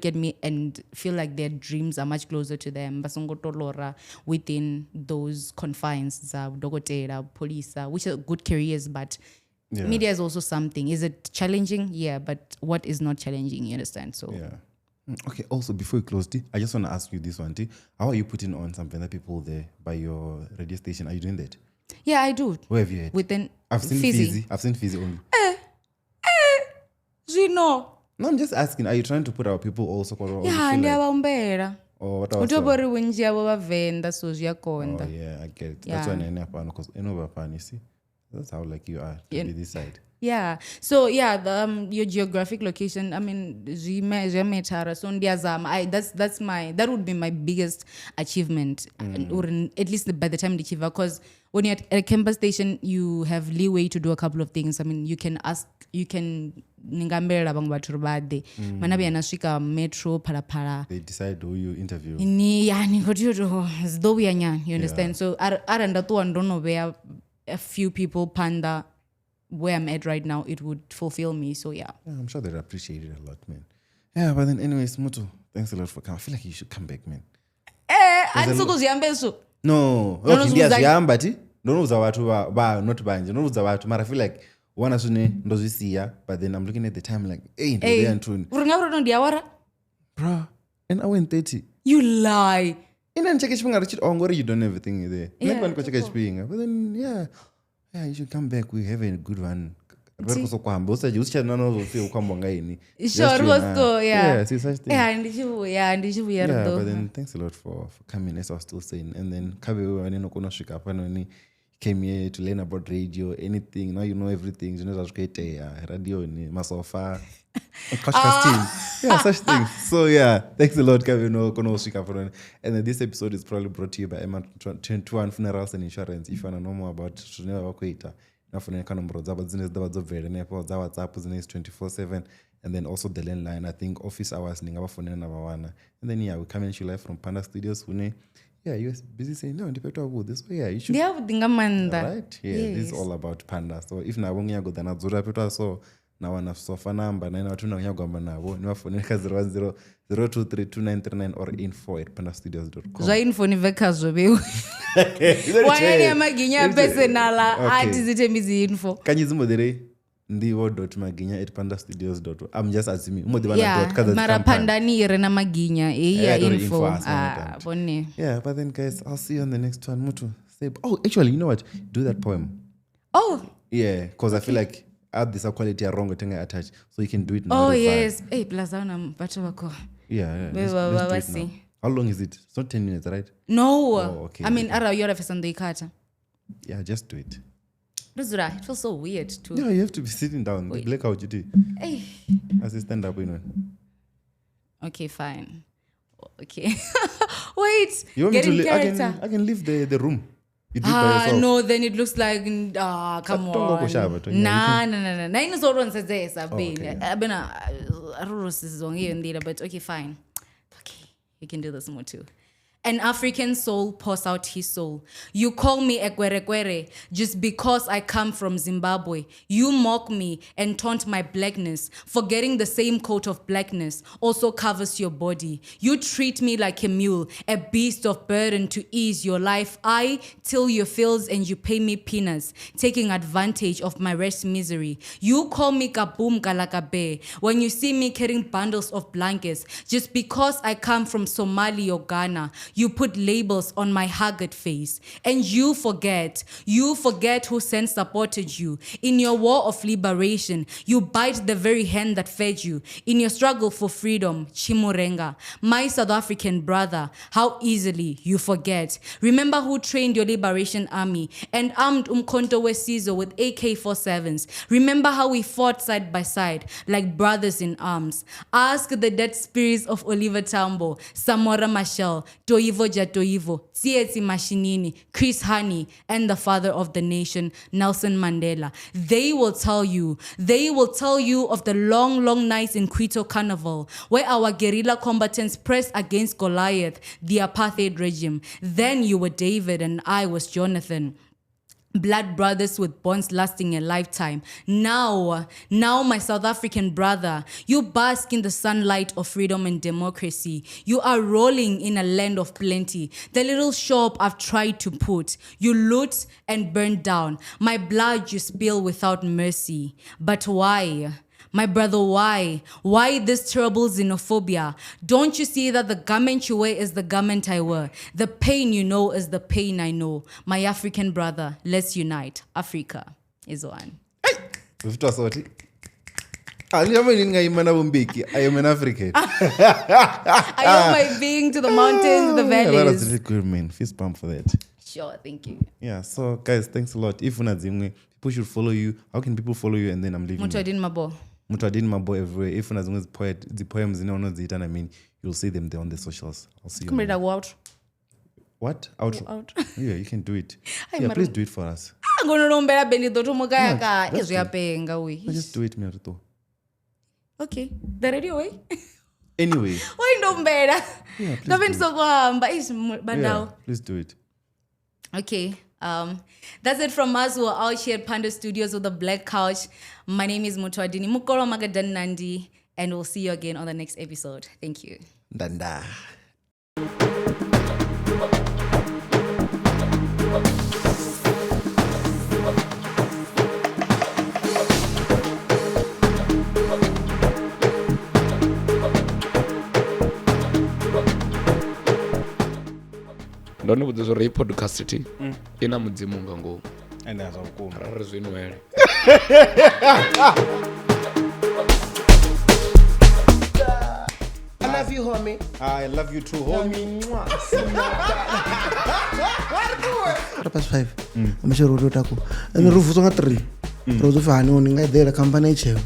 at me and feel like their dreams are much closer to them. Basongotolora within those confines, dogotera, police, which are good careers, but media is also something. Is it challenging? Yeah, but what is not challenging? You understand? So Okay, also before we close, I just want to ask you this one, T. How are you putting on some Venda people there by your radio station? Are you doing that? Yeah, I do. Where have you had? Within I've seen Fizzy. I've seen Fizzy only. Zino. No, I'm just asking, are you trying to put our people also? Yeah, ndiyavaombera. Or what else? Utobori winji yavo vavenda so zviyakonda. Oh yeah, I get it. That's why I'm because you see. That's how like you are to be this side. Yeah. So yeah, your geographic location. I mean, Zimetara, so ndiyazama. That would be my biggest achievement, or at least by the time the because when you're at a campus station, you have leeway to do a couple of things. I mean, you can ningambera bangu baturbade. Manabi anashika metro para. They decide who you interview. Ni ngotiyo zdobi yanyan. You understand? So aranda tu andono where a few people panda where I'm at right now, it would fulfill me. So yeah. I'm sure they'd appreciate it a lot, man. Yeah, but then anyways, Mutu, thanks a lot for coming. I feel like you should come back, man. No. Okay, ndiyaziyamba ndonoudza watu not banje ndonoudza watu mara I feel like wana zvine ndozvisiya, but then I'm looking at the time like hey ndoya ntuni bro an hour and 30. You lie. Ina ndicheke chipinga richiti ngori you don't have everything there. Like one kocheka chipinga, but then yeah you should come back. We have a good one. Sure, see such thing. Yeah, but then thanks a lot for coming, as I was still saying. And then came here to learn about radio, anything. Now you know everything. You know radio, masofa, podcasting. Yeah, such things. So yeah, thanks a lot, Kavino. And then this episode is probably brought to you by Emma 21 Funerals and Insurance. If you want to know more about Shandesh, nafuneka nombro dzavo dzine dzava dzobvere nepo dza WhatsApp dzine 24/7, and then also the landline. I think office hours ndingavafonera navawana. And then we come and show live from Panda Studios. You was busy saying no ndipetwa kude, so you should right. This is all about Panda. So if navo ngiyago dana dzura petwa so nawana sofa number 9 nyagwamba navo nivafonera 0232939 or info@pandastudios.com. Zvainfo nivekazvo bewe wayani yamaginya personala ati zitemizi info kanyizimbodere ndivo.maginya@pandastudios.com. I'm just assuming mara pandanire namaginya info bone. Yeah, but then guys, I'll see you on the next one. Mutu, actually, you know what, do that poem. Yeah, because I feel like add this quality wrong thing I attach, so you can do it now. Yes. Hey, plus bato wako. Yeah. Let's do it now. How long is it? It's not 10 minutes, right? No. Okay. I mean, ara yora fesando ikata. Yeah, just do it. Ruzura, it feels so weird too. Yeah, you have to be sitting down. The blackout you do. Hey. As you stand up, Okay, fine. Okay. Wait. You want me to leave? I can leave the room. You do it by yourself. No, then it looks like come on. Nah. Naino zoron says Abena Arurus is on here and but okay, fine. Okay, you can do this more too. An African soul pours out his soul. You call me Ekwerekwere just because I come from Zimbabwe. You mock me and taunt my blackness, forgetting the same coat of blackness also covers your body. You treat me like a mule, a beast of burden to ease your life. I till your fills and you pay me peanuts, taking advantage of my rest misery. You call me Kaboom Kalakabe when you see me carrying bundles of blankets just because I come from Somalia or Ghana. You put labels on my haggard face. And you forget who sent supported you. In your war of liberation, you bite the very hand that fed you. In your struggle for freedom, Chimurenga, my South African brother, how easily you forget. Remember who trained your liberation army and armed Umkhonto weSizwe with AK-47s. Remember how we fought side by side like brothers in arms. Ask the dead spirits of Oliver Tambo, Samora Machel, Toivo Jatoivo, Tsietsi Mashinini, Chris Hani, and the father of the nation, Nelson Mandela. They will tell you of the long, long nights in Quito Carnival, where our guerrilla combatants pressed against Goliath, the apartheid regime. Then you were David and I was Jonathan. Blood brothers with bonds lasting a lifetime. Now, my South African brother, you bask in the sunlight of freedom and democracy. You are rolling in a land of plenty. The little shop I've tried to put, you loot and burn down. My blood you spill without mercy. But why? My brother, why? Why this terrible xenophobia? Don't you see that the garment you wear is the garment I wear? The pain you know is the pain I know. My African brother, let's unite. Africa is one. I am an African. I owe my being to the mountains, the valleys. That was really good, man. Fist bump for that. Sure, thank you. Yeah, so guys, thanks a lot. If unazimwe, people should follow you. How can people follow you? And then I'm leaving. Muthuhadini Maboho. Muthuhadini Maboho everywhere. If unazimwe the poems, I mean, you'll see them there on the socials. I'll see you. Come ready to go out. What? Out. Yeah, you can do it. Hi, Yeah, please do it for us. I'm going to Just do it, Miaruto. Okay, the radio way. Anyway. Why no better? Yeah, please do it. Yeah, Please do it. Okay. That's it from us who are out here at Panda Studios with the Black Couch. My name is Muthuhadini Mukoro Magadan Nandi, and we'll see you again on the next episode. Thank you. Danda. ndone vhudza zwo ri podcast ti ina mudzimu nga ngomu And that's all cool. ri zwinwele I love you, homie. I love you too, homie. Past 5. I'm sure we'll do. And the roof was on 3. Rose of Hano, and I there a company chair.